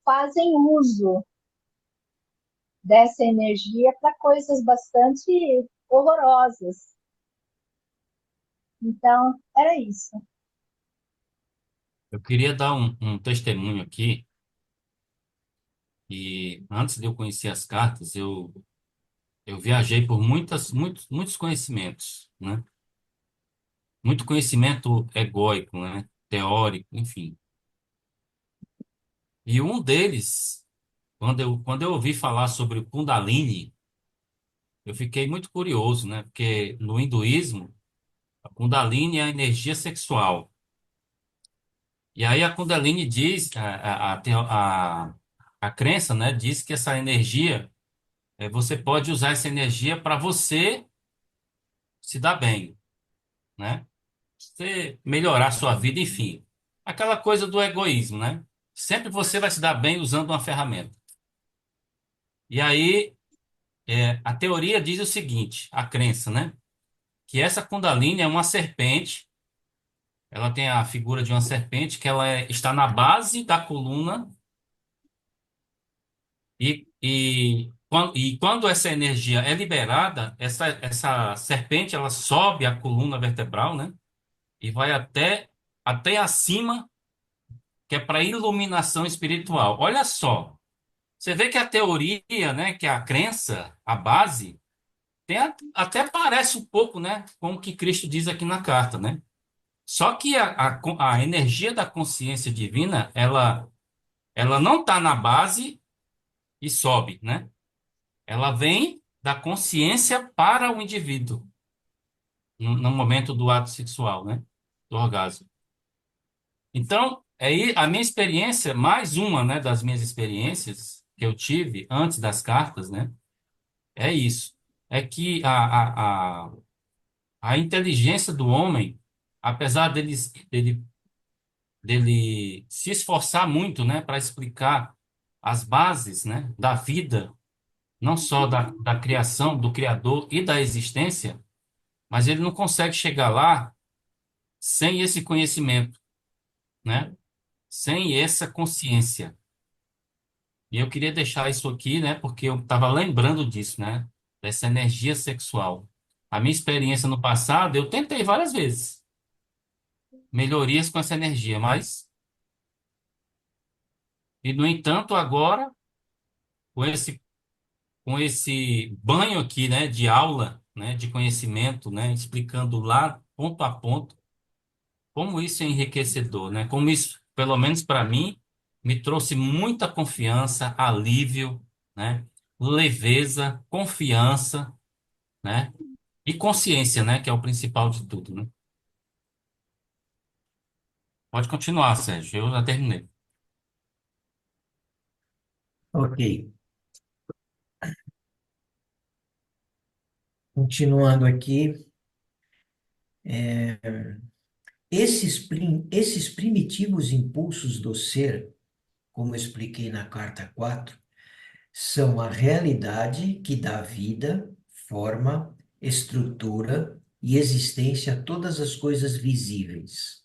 C: fazem uso dessa energia para coisas bastante horrorosas. Então, era isso.
E: Eu queria dar um testemunho aqui, e antes de eu conhecer as cartas, eu viajei por muitos conhecimentos, né? Muito conhecimento egóico, né? Teórico, enfim. E um deles, quando eu ouvi falar sobre o Kundalini, eu fiquei muito curioso, né? Porque no hinduísmo, a Kundalini é a energia sexual. E aí a Kundalini diz, a crença, né, diz que essa energia, você pode usar essa energia para você se dar bem, né? Você melhorar a sua vida, enfim. Aquela coisa do egoísmo, né? Sempre você vai se dar bem usando uma ferramenta. E aí, a teoria diz o seguinte, a crença, né? Que essa Kundalini é uma serpente, ela tem a figura de uma serpente que está na base da coluna e quando essa energia é liberada, essa serpente ela sobe a coluna vertebral, né? E vai até acima, que é para iluminação espiritual. Olha só, você vê que a teoria, né, que a crença, a base, até parece um pouco, né, com o que Cristo diz aqui na carta, né? Só que a energia da consciência divina, ela não está na base e sobe, né? Ela vem da consciência para o indivíduo, no momento do ato sexual, né? Do orgasmo. Então, aí a minha experiência, mais uma, né, das minhas experiências que eu tive antes das cartas, né? É isso. É que a inteligência do homem, apesar dele se esforçar muito, né, para explicar as bases, né, da vida, não só da criação, do Criador e da existência, mas ele não consegue chegar lá sem esse conhecimento, né? Sem essa consciência. E eu queria deixar isso aqui, né? Porque eu estava lembrando disso, né? Dessa energia sexual. A minha experiência no passado, eu tentei várias vezes melhorias com essa energia, mas, e no entanto, agora, com esse banho aqui, né? De aula, né? De conhecimento, né? Explicando lá, ponto a ponto, como isso é enriquecedor, né? Como isso, pelo menos para mim, me trouxe muita confiança, alívio, né? Leveza, confiança, né? E consciência, né? Que é o principal de tudo, né? Pode continuar, Sérgio. Eu já terminei.
A: Ok. Continuando aqui, esses primitivos impulsos do ser, como eu expliquei na carta 4, são a realidade que dá vida, forma, estrutura e existência a todas as coisas visíveis.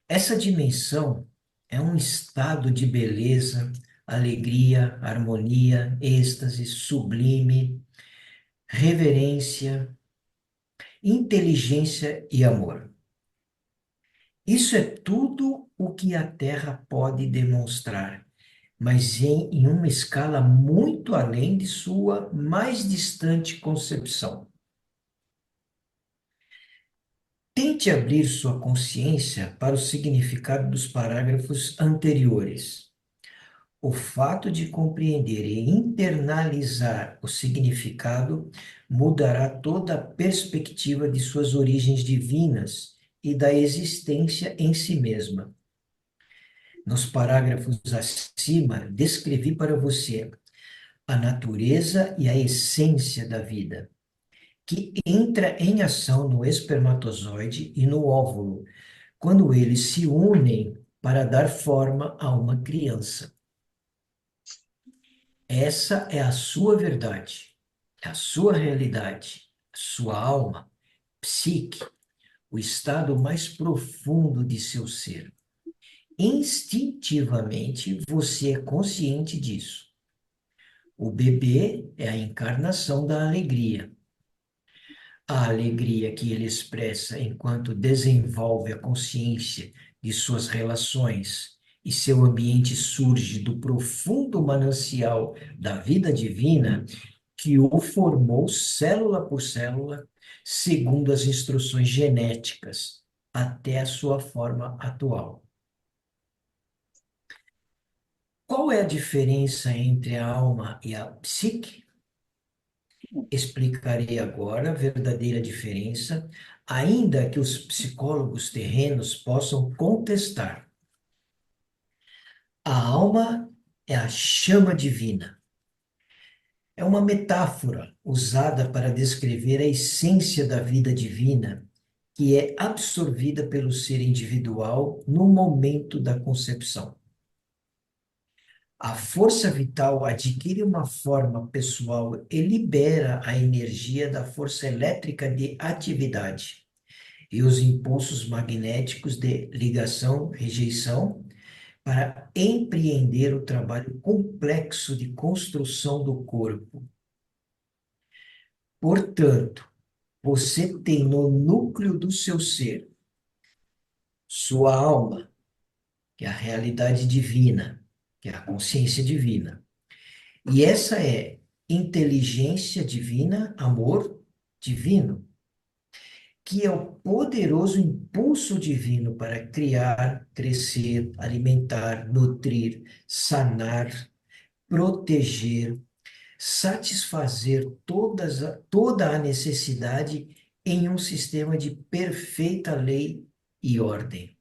A: Essa dimensão é um estado de beleza, alegria, harmonia, êxtase, sublime, reverência, inteligência e amor. Isso é tudo o que a Terra pode demonstrar, mas em uma escala muito além de sua mais distante concepção. Tente abrir sua consciência para o significado dos parágrafos anteriores. O fato de compreender e internalizar o significado mudará toda a perspectiva de suas origens divinas e da existência em si mesma. Nos parágrafos acima, descrevi para você a natureza e a essência da vida, que entra em ação no espermatozoide e no óvulo, quando eles se unem para dar forma a uma criança. Essa é a sua verdade, a sua realidade, a sua alma, psique, o estado mais profundo de seu ser. Instintivamente, você é consciente disso. O bebê é a encarnação da alegria. A alegria que ele expressa enquanto desenvolve a consciência de suas relações e seu ambiente surge do profundo manancial da vida divina que o formou célula por célula, segundo as instruções genéticas, até a sua forma atual. Qual é a diferença entre a alma e a psique? Explicarei agora a verdadeira diferença, ainda que os psicólogos terrenos possam contestar. A alma é a chama divina. É uma metáfora usada para descrever a essência da vida divina, que é absorvida pelo ser individual no momento da concepção. A força vital adquire uma forma pessoal e libera a energia da força elétrica de atividade e os impulsos magnéticos de ligação, rejeição, para empreender o trabalho complexo de construção do corpo. Portanto, você tem no núcleo do seu ser sua alma, que é a realidade divina, que é a consciência divina. E essa é inteligência divina, amor divino, que é o poderoso impulso divino para criar, crescer, alimentar, nutrir, sanar, proteger, satisfazer toda a necessidade em um sistema de perfeita lei e ordem.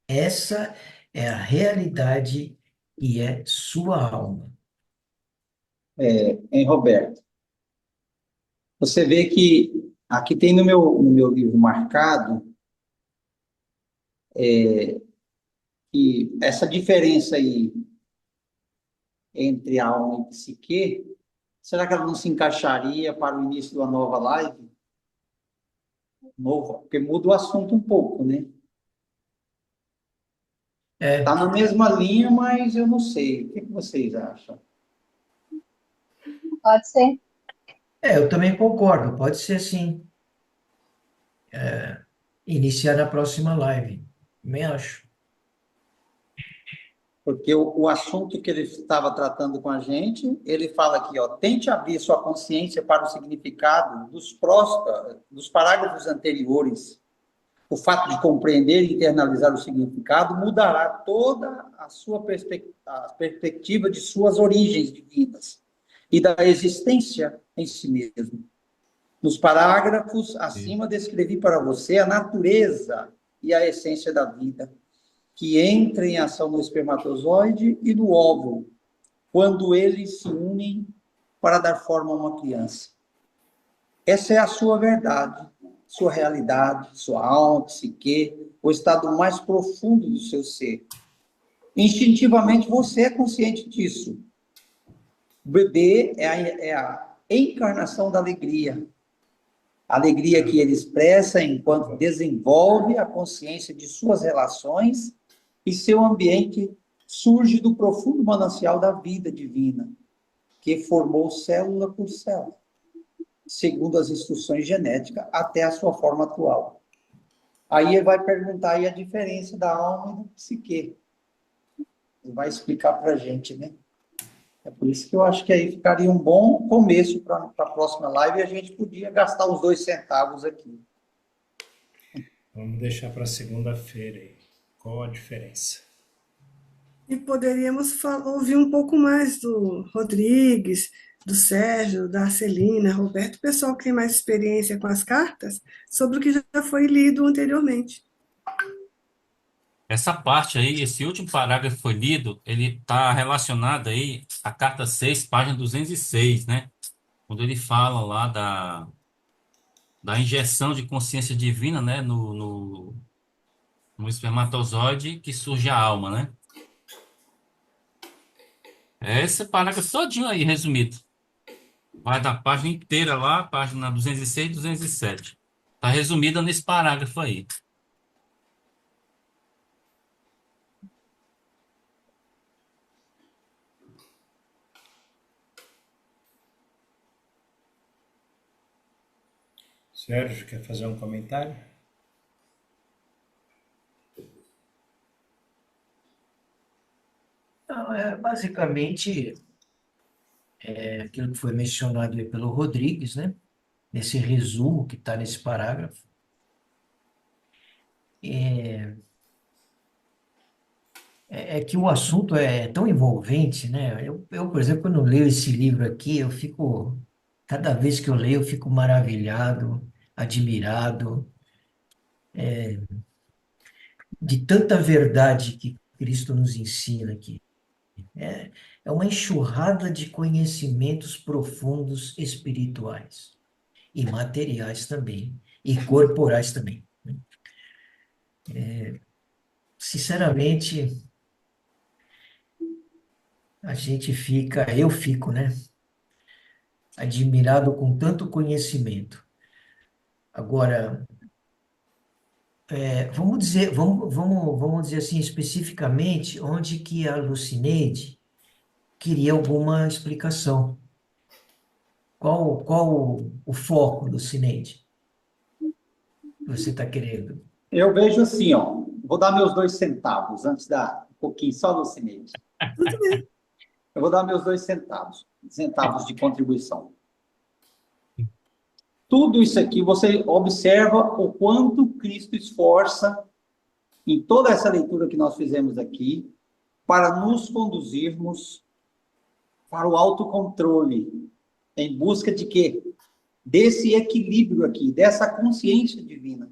A: Essa é a realidade e é sua alma.
G: Em Roberto, você vê que aqui tem no meu livro marcado que essa diferença aí entre alma e psique, será que ela não se encaixaria para o início de uma nova live? Nova, porque muda o assunto um pouco, né? Tá na mesma linha, mas eu não sei. O que vocês acham?
C: Pode ser.
A: Eu também concordo, pode ser sim. Iniciar a próxima live. Também acho.
G: Porque o assunto que ele estava tratando com a gente, ele fala aqui, ó, tente abrir sua consciência para o significado dos parágrafos anteriores. O fato de compreender e internalizar o significado mudará toda a sua perspectiva de suas origens divinas e da existência em si mesmo. Nos parágrafos acima, descrevi para você a natureza e a essência da vida, que entra em ação no espermatozoide e no óvulo, quando eles se unem para dar forma a uma criança. Essa é a sua verdade, sua realidade, sua alma, psique, o estado mais profundo do seu ser. Instintivamente, você é consciente disso. O bebê é a encarnação da alegria. A alegria que ele expressa enquanto desenvolve a consciência de suas relações e seu ambiente surge do profundo manancial da vida divina, que formou célula por célula, segundo as instruções genéticas, até a sua forma atual. Aí ele vai perguntar aí a diferença da alma e do psique. Ele vai explicar para a gente, né? É por isso que eu acho que aí ficaria um bom começo para a próxima live e a gente podia gastar os 2 centavos aqui.
B: Vamos deixar para segunda-feira aí. Qual a diferença?
H: E poderíamos ouvir um pouco mais do Rodrigues, do Sérgio, da Celina, Roberto, pessoal que tem mais experiência com as cartas, sobre o que já foi lido anteriormente.
E: Essa parte aí, esse último parágrafo que foi lido, ele está relacionado aí à carta 6, página 206, né? Quando ele fala lá da injeção de consciência divina, né? No espermatozoide que surge a alma, né? É esse parágrafo todinho aí, resumido. Vai da página inteira lá, página 206 e 207. Está resumida nesse parágrafo aí.
B: Sérgio, quer fazer um comentário?
A: Não, basicamente, aquilo que foi mencionado aí pelo Rodrigues, né? Nesse resumo que está nesse parágrafo. É que o assunto é tão envolvente, né? Por exemplo, quando eu leio esse livro aqui, cada vez que eu leio, eu fico maravilhado, admirado, de tanta verdade que Cristo nos ensina aqui. É uma enxurrada de conhecimentos profundos espirituais, e materiais também, e corporais também. Sinceramente, eu fico, né? Admirado com tanto conhecimento. Agora, vamos dizer assim, especificamente, onde que a Lucineide queria alguma explicação. Qual o foco, Lucineide, que você está querendo?
G: Eu vejo assim, ó, vou dar meus 2 centavos antes da um pouquinho só do cinete.
H: Tudo bem.
G: Eu vou dar meus 2 centavos de contribuição. Tudo isso aqui você observa o quanto Cristo esforça em toda essa leitura que nós fizemos aqui para nos conduzirmos para o autocontrole, em busca de quê? Desse equilíbrio aqui, dessa consciência divina.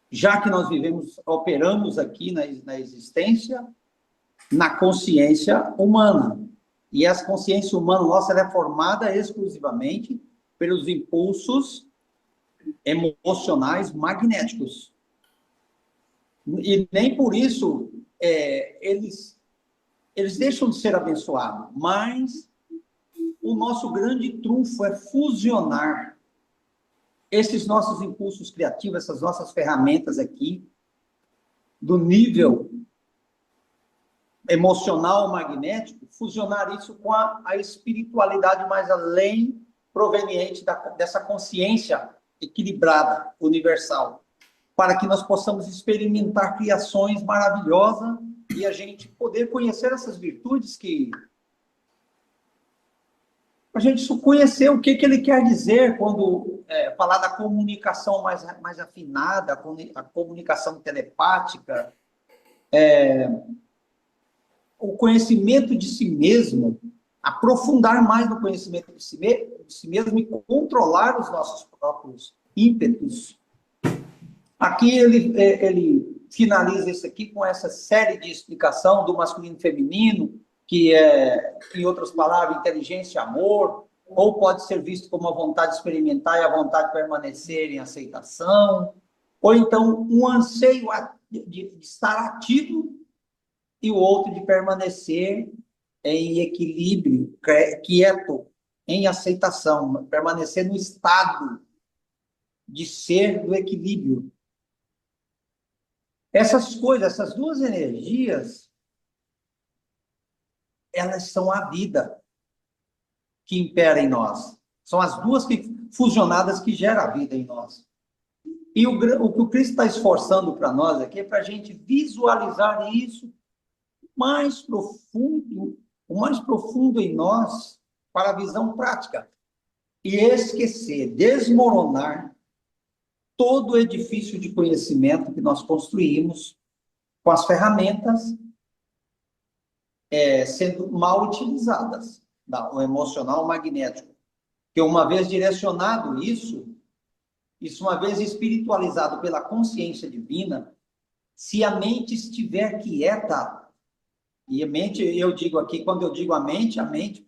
G: Já que nós operamos aqui na existência, na consciência humana. E essa consciência humana nossa ela é formada exclusivamente pelos impulsos emocionais magnéticos. E nem por isso eles deixam de ser abençoados, mas o nosso grande trunfo é fusionar esses nossos impulsos criativos, essas nossas ferramentas aqui, do nível emocional magnético, fusionar isso com a espiritualidade mais além, proveniente dessa consciência equilibrada, universal, para que nós possamos experimentar criações maravilhosas e a gente poder conhecer essas virtudes que a gente conhecer o que ele quer dizer quando falar da comunicação mais afinada, a comunicação telepática, o conhecimento de si mesmo, aprofundar mais no conhecimento de si mesmo e controlar os nossos próprios ímpetos. Aqui ele finaliza isso aqui com essa série de explicação do masculino e feminino, que é, em outras palavras, inteligência e amor, ou pode ser visto como a vontade de experimentar e a vontade de permanecer em aceitação, ou então um anseio de estar ativo e o outro de permanecer em equilíbrio, quieto, em aceitação, permanecer no estado de ser do equilíbrio. Essas coisas, essas duas energias, elas são a vida que impera em nós. São as duas fusionadas que geram a vida em nós. E o que o Cristo está esforçando para nós aqui é para a gente visualizar isso mais profundo, o mais profundo em nós, para a visão prática. E esquecer, desmoronar todo o edifício de conhecimento que nós construímos com as ferramentas sendo mal utilizadas, o emocional magnético. Que uma vez direcionado isso uma vez espiritualizado pela consciência divina, se a mente estiver quieta, e a mente, eu digo aqui, quando eu digo a mente,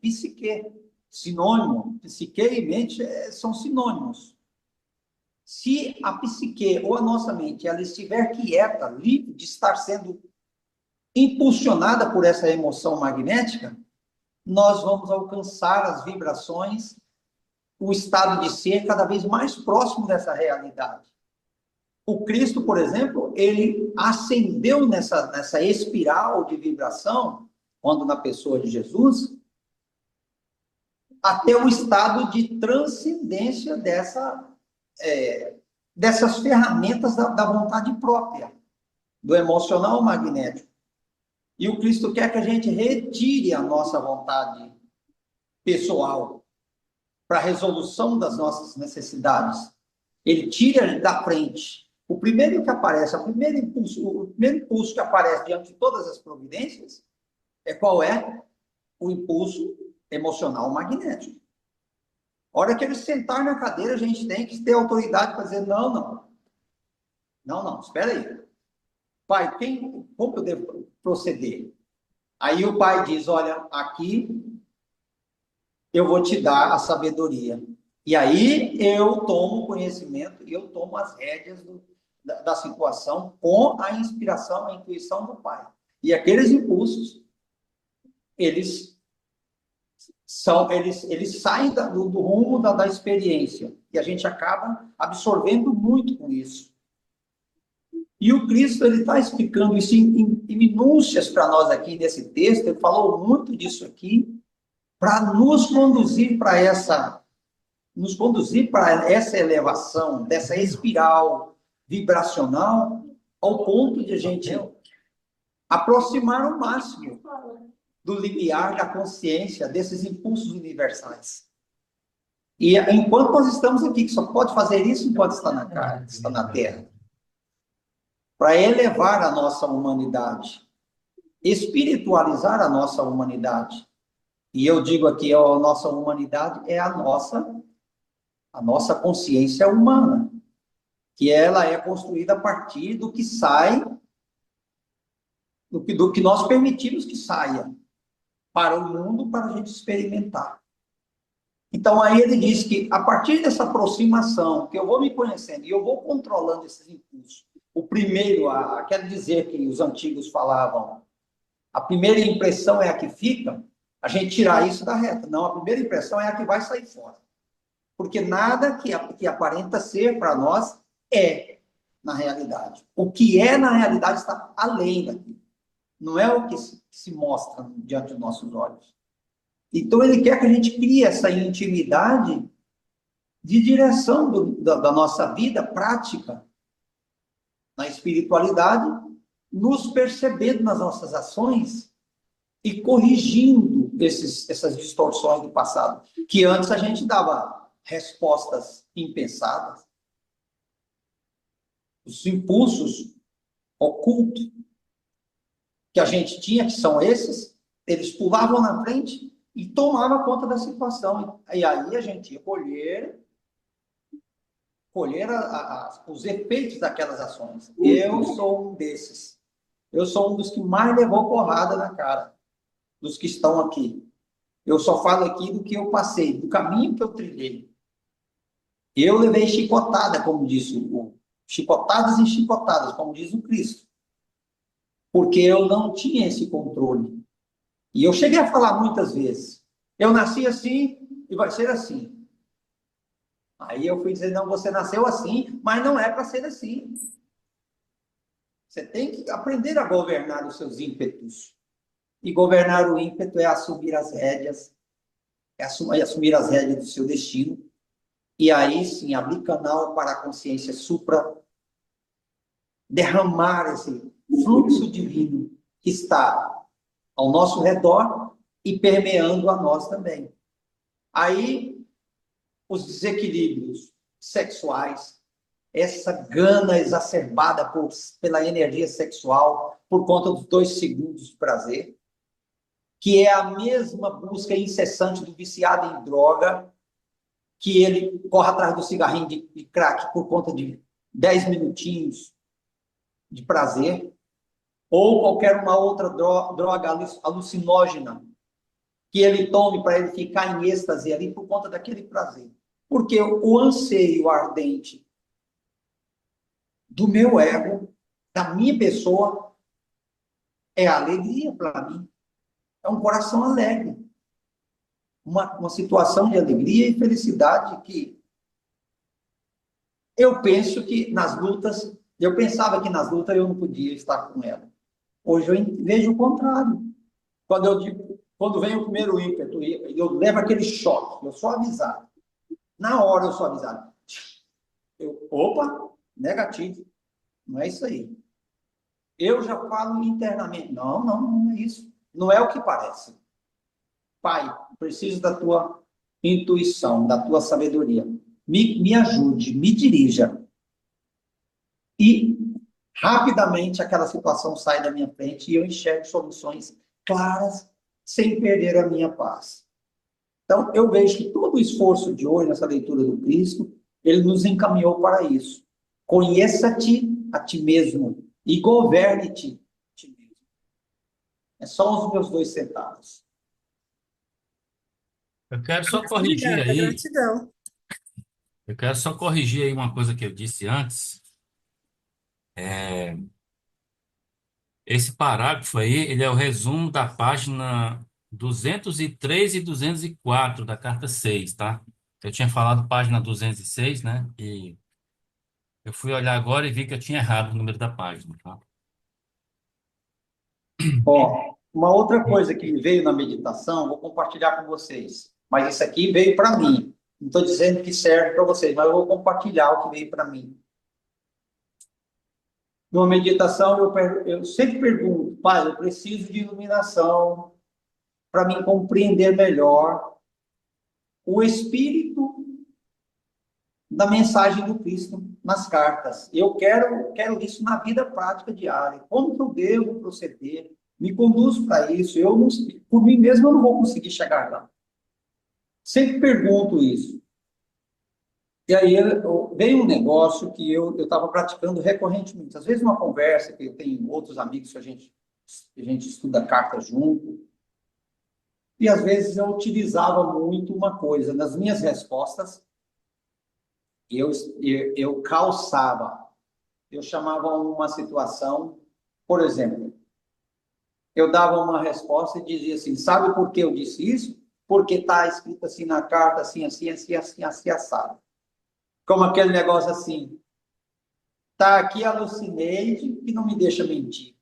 G: psique, sinônimo, psique e mente são sinônimos. Se a psique ou a nossa mente, ela estiver quieta, livre de estar sendo impulsionada por essa emoção magnética, nós vamos alcançar as vibrações o estado de ser cada vez mais próximo dessa realidade. O Cristo, por exemplo, ele ascendeu nessa espiral de vibração, quando na pessoa de Jesus, até o estado de transcendência dessas ferramentas da vontade própria, do emocional magnético. E o Cristo quer que a gente retire a nossa vontade pessoal para a resolução das nossas necessidades. Ele tira da frente. O primeiro que aparece, o primeiro impulso que aparece diante de todas as providências qual é? O impulso emocional magnético. A hora que ele sentar na cadeira, a gente tem que ter autoridade para dizer, não, espera aí. Pai, como eu devo proceder? Aí o pai diz, olha, aqui eu vou te dar a sabedoria. E aí eu tomo conhecimento e eu tomo as rédeas da situação com a inspiração, a intuição do pai. E aqueles impulsos, eles saem do rumo da experiência. E a gente acaba absorvendo muito com isso. E o Cristo, ele está explicando isso em minúcias para nós aqui nesse texto. Ele falou muito disso aqui para nos conduzir para essa elevação, dessa espiral vibracional, ao ponto de a gente aproximar ao máximo do limiar da consciência desses impulsos universais. E enquanto nós estamos aqui, que só pode fazer isso enquanto está na Terra, para elevar a nossa humanidade, espiritualizar a nossa humanidade. E eu digo aqui, a nossa humanidade é a nossa consciência humana, que ela é construída a partir do que sai, do que nós permitimos que saia para o mundo, para a gente experimentar. Então, aí ele diz que, a partir dessa aproximação, que eu vou me conhecendo e eu vou controlando esses impulsos, o primeiro, quer dizer que os antigos falavam, a primeira impressão é a que fica, a gente tirar isso da reta. Não, a primeira impressão é a que vai sair fora. Porque nada que aparenta ser para nós é na realidade. O que é na realidade está além daquilo. Não é o que se mostra diante dos nossos olhos. Então, ele quer que a gente crie essa intimidade de direção da nossa vida prática na espiritualidade, nos percebendo nas nossas ações e corrigindo essas distorções do passado, que antes a gente dava respostas impensadas. Os impulsos ocultos que a gente tinha, que são esses, eles pulavam na frente e tomavam conta da situação. E aí a gente ia colher os efeitos daquelas ações. Eu sou um desses. Eu sou um dos que mais levou porrada na cara, dos que estão aqui. Eu só falo aqui do que eu passei, do caminho que eu trilhei. Eu levei chicotada, como disse chicotadas e chicotadas, como diz o Cristo. Porque eu não tinha esse controle. E eu cheguei a falar muitas vezes, eu nasci assim e vai ser assim. Aí eu fui dizer, não, você nasceu assim, mas não é para ser assim. Você tem que aprender a governar os seus ímpetos. E governar o ímpeto é assumir as rédeas, assumir as rédeas do seu destino. E aí sim, abrir canal para a consciência supra, derramar esse fluxo divino que está ao nosso redor e permeando a nós também. Aí, os desequilíbrios sexuais, essa gana exacerbada pela energia sexual, por conta dos 2 segundos de prazer, que é a mesma busca incessante do viciado em droga, que ele corre atrás do cigarrinho de crack por conta de 10 minutinhos de prazer, ou qualquer uma outra droga alucinógena que ele tome para ele ficar em êxtase ali por conta daquele prazer. Porque o anseio ardente do meu ego, da minha pessoa, é alegria para mim. É um coração alegre. uma situação de alegria e felicidade que eu penso que nas lutas, eu pensava que nas lutas eu não podia estar com ela. Hoje eu vejo o contrário. Quando vem o primeiro ímpeto, eu levo aquele choque, eu sou avisado. Na hora eu sou avisado. Opa, negativo. Não é isso aí. Eu já falo internamente. Não é isso. Não é o que parece. Pai, preciso da tua intuição, da tua sabedoria. Me ajude, me dirija. E rapidamente aquela situação sai da minha frente e eu enxergo soluções claras, sem perder a minha paz. Então, eu vejo que todo o esforço de hoje, nessa leitura do Cristo, ele nos encaminhou para isso. Conheça-te a ti mesmo e governe-te a ti mesmo. É só os meus 2 centavos.
E: Eu quero só corrigir
H: Obrigada,
E: aí,
H: gratidão.
E: eu quero só corrigir aí uma coisa que eu disse antes. Esse parágrafo aí, ele é o resumo da página 203 e 204 da carta 6, tá? Eu tinha falado página 206, né? E eu fui olhar agora e vi que eu tinha errado o número da página, tá?
G: Ó, uma outra coisa que me veio na meditação, vou compartilhar com vocês. Mas isso aqui veio para mim. Não estou dizendo que serve para vocês, mas eu vou compartilhar o que veio para mim. Numa meditação, eu sempre pergunto, pai, eu preciso de iluminação para me compreender melhor o espírito da mensagem do Cristo nas cartas. Eu quero isso na vida prática diária. Como que eu devo proceder? Me conduz para isso. Eu não, por mim mesmo, eu não vou conseguir chegar lá. Sempre pergunto isso. E aí veio um negócio que eu estava praticando recorrentemente. Às vezes, uma conversa, que eu tenho outros amigos que a gente estuda cartas junto, e às vezes eu utilizava muito uma coisa. Nas minhas respostas, eu calçava, eu chamava uma situação, por exemplo, eu dava uma resposta e dizia assim, sabe por que eu disse isso? Porque está escrito assim na carta, assim, assim, assim, assim, assim, assado. Como aquele negócio assim, tá aqui a Lucineide que não me deixa mentir.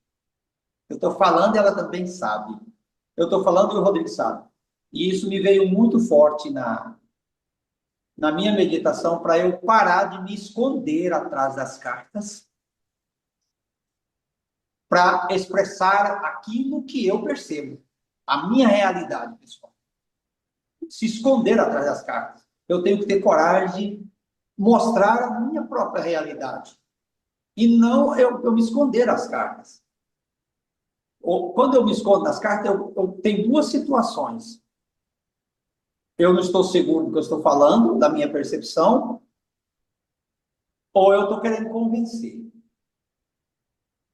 G: Eu estou falando e ela também sabe. Eu estou falando e o Rodrigo sabe. E isso me veio muito forte na minha meditação para eu parar de me esconder atrás das cartas para expressar aquilo que eu percebo, a minha realidade, pessoal. Se esconder atrás das cartas. Eu tenho que ter coragem de mostrar a minha própria realidade. E não eu me esconder as cartas. Quando eu me escondo nas cartas, eu tenho 2 situações. Eu não estou seguro do que eu estou falando, da minha percepção, ou eu estou querendo convencer.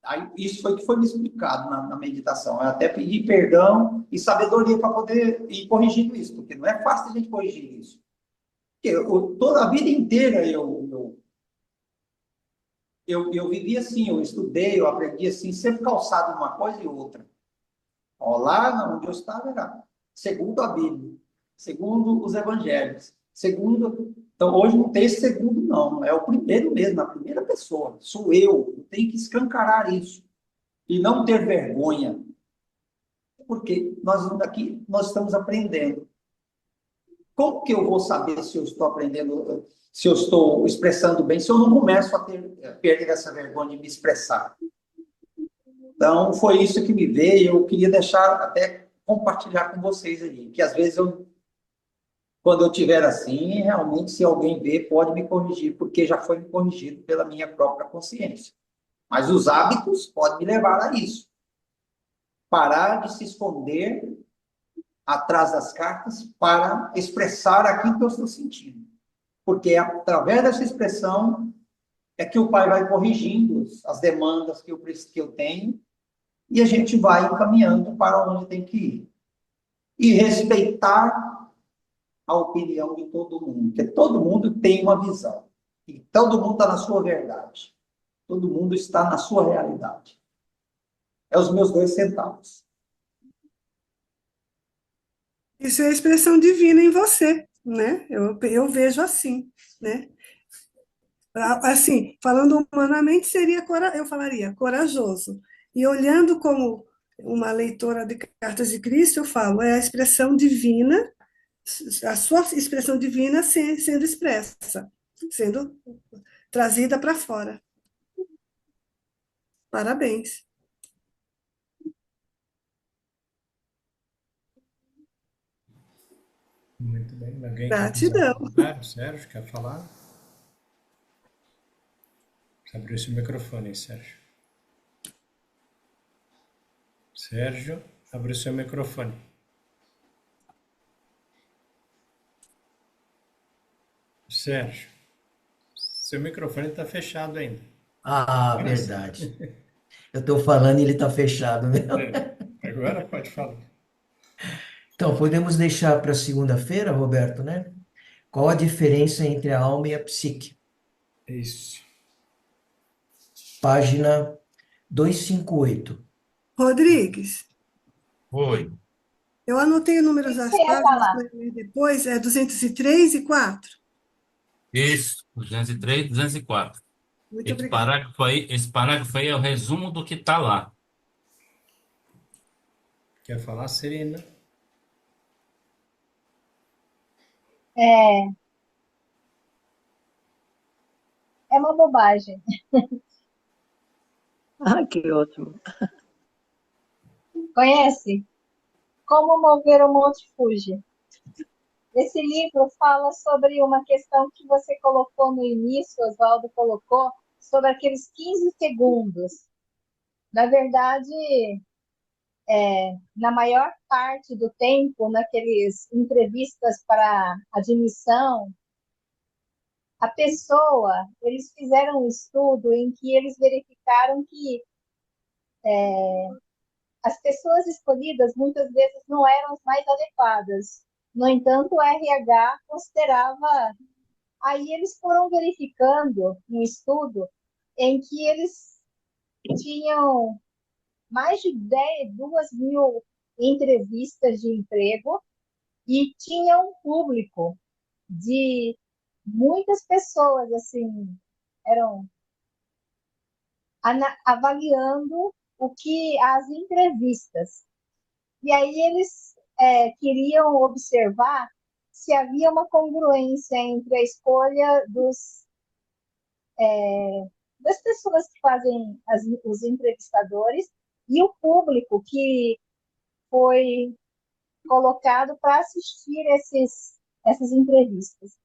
G: Aí, isso foi que foi me explicado na meditação. Eu até pedi perdão e sabedoria para poder ir corrigindo isso, porque não é fácil a gente corrigir isso. Porque toda a vida inteira eu vivi assim, eu estudei, eu aprendi assim, sempre calçado uma coisa e outra. Ó, lá onde eu estava era segundo a Bíblia, segundo os evangelhos, segundo... Então, hoje não tem esse segundo, não. É o primeiro mesmo, a primeira pessoa. Sou eu tenho que escancarar isso. E não ter vergonha. Porque nós estamos aprendendo. Como que eu vou saber se eu estou aprendendo, se eu estou expressando bem, se eu não começo a perder essa vergonha de me expressar? Então, foi isso que me veio. Eu queria deixar, até compartilhar com vocês aí, que às vezes quando eu tiver assim, realmente, se alguém ver, pode me corrigir, porque já foi me corrigido pela minha própria consciência. Mas os hábitos podem me levar a isso. Parar de se esconder atrás das cartas para expressar aquilo que eu estou sentindo. Porque através dessa expressão é que o Pai vai corrigindo as demandas que eu tenho e a gente vai encaminhando para onde tem que ir. E respeitar a opinião de todo mundo, porque todo mundo tem uma visão. E todo mundo está na sua verdade. Todo mundo está na sua realidade. É os meus 2 centavos.
H: Isso é a expressão divina em você, né? Eu vejo assim, né? Assim, falando humanamente, eu falaria corajoso. E olhando como uma leitora de cartas de Cristo, eu falo, é a expressão divina, a sua expressão divina sendo expressa, sendo trazida para fora. Parabéns.
B: Muito bem. Alguém quer fazer um
H: Gratidão.
B: comentário? Sérgio, quer falar? Você abriu seu microfone aí, Sérgio. Sérgio, abriu seu microfone. Sérgio, seu microfone está fechado ainda.
A: Ah,
B: Agora sim.
A: verdade. Eu estou falando e ele está fechado mesmo.
B: Agora pode falar.
A: Então, podemos deixar para segunda-feira, Roberto, né? Qual a diferença entre a alma e a psique?
B: Isso.
A: Página 258.
H: Rodrigues,
E: Foi.
H: eu anotei o número
C: O que
H: das
C: você ia
H: páginas
C: falar?
H: para ler depois, é 203 e 4.
E: Isso, 203, 204.
H: Muito obrigada.
E: Esse parágrafo aí é o resumo do que está lá.
B: Quer falar, Serena?
C: É, é uma bobagem.
F: Ah, que ótimo.
C: Conhece? Como mover o Monte Fuji. Esse livro fala sobre uma questão que você colocou no início, Oswaldo colocou, sobre aqueles 15 segundos. Na verdade, na maior parte do tempo, naqueles entrevistas para admissão, a pessoa, eles fizeram um estudo em que eles verificaram que as pessoas escolhidas muitas vezes não eram as mais adequadas. No entanto, o RH considerava. Aí eles foram verificando um estudo em que eles tinham mais de 2 mil entrevistas de emprego e tinham um público de muitas pessoas, assim, eram avaliando o que as entrevistas. E aí eles queriam observar se havia uma congruência entre a escolha das pessoas que fazem os entrevistadores e o público que foi colocado para assistir essas entrevistas.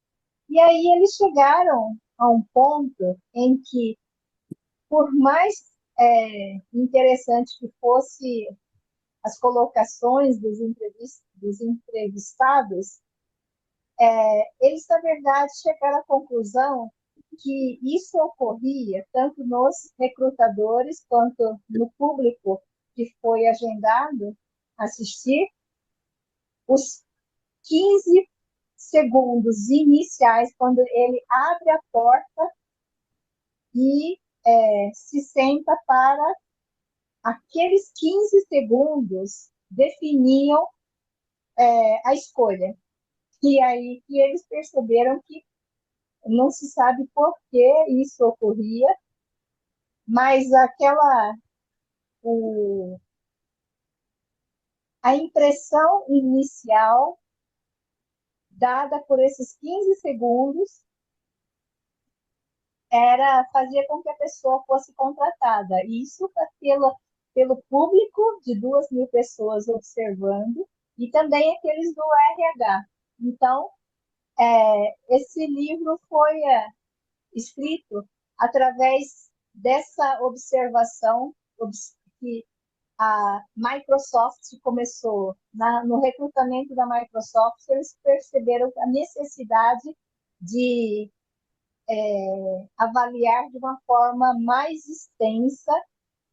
C: E aí eles chegaram a um ponto em que, por mais interessante que fosse as colocações dos entrevistados, eles, na verdade, chegaram à conclusão que isso ocorria tanto nos recrutadores quanto no público que foi agendado assistir, os 15 segundos iniciais, quando ele abre a porta e se senta para aqueles 15 segundos definiam a escolha. E aí que eles perceberam que não se sabe por que isso ocorria, mas o, a impressão inicial dada por esses 15 segundos fazia com que a pessoa fosse contratada. Isso pelo público de 2 mil pessoas observando e também aqueles do RH. Então, esse livro foi escrito através dessa observação que a Microsoft começou no recrutamento da Microsoft, eles perceberam a necessidade de avaliar de uma forma mais extensa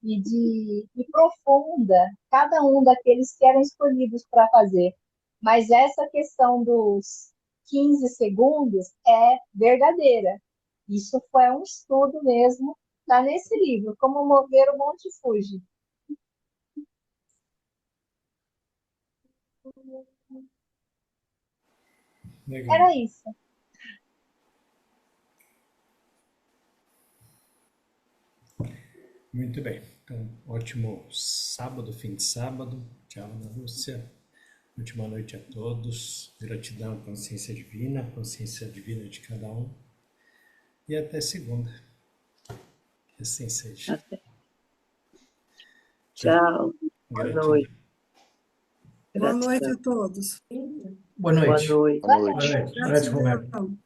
C: e profunda cada um daqueles que eram escolhidos para fazer. Mas essa questão dos 15 segundos é verdadeira. Isso foi um estudo mesmo, está nesse livro, Como Mover o Monte Fuji.
B: Legal.
C: Era isso.
B: Muito bem. Então, ótimo sábado, fim de sábado. Tchau, Ana Lúcia. Última noite a todos. Gratidão à consciência divina de cada um. E até segunda. Que assim seja.
F: Até. Tchau. Boa
B: Gratidão.
F: noite.
H: Boa noite
F: Gratidão.
H: a todos.
A: Boa
F: Boa
A: noite.
F: noite.
C: Boa
A: Boa
C: noite.
A: noite. Boa noite, Roberto.
H: Gratidão.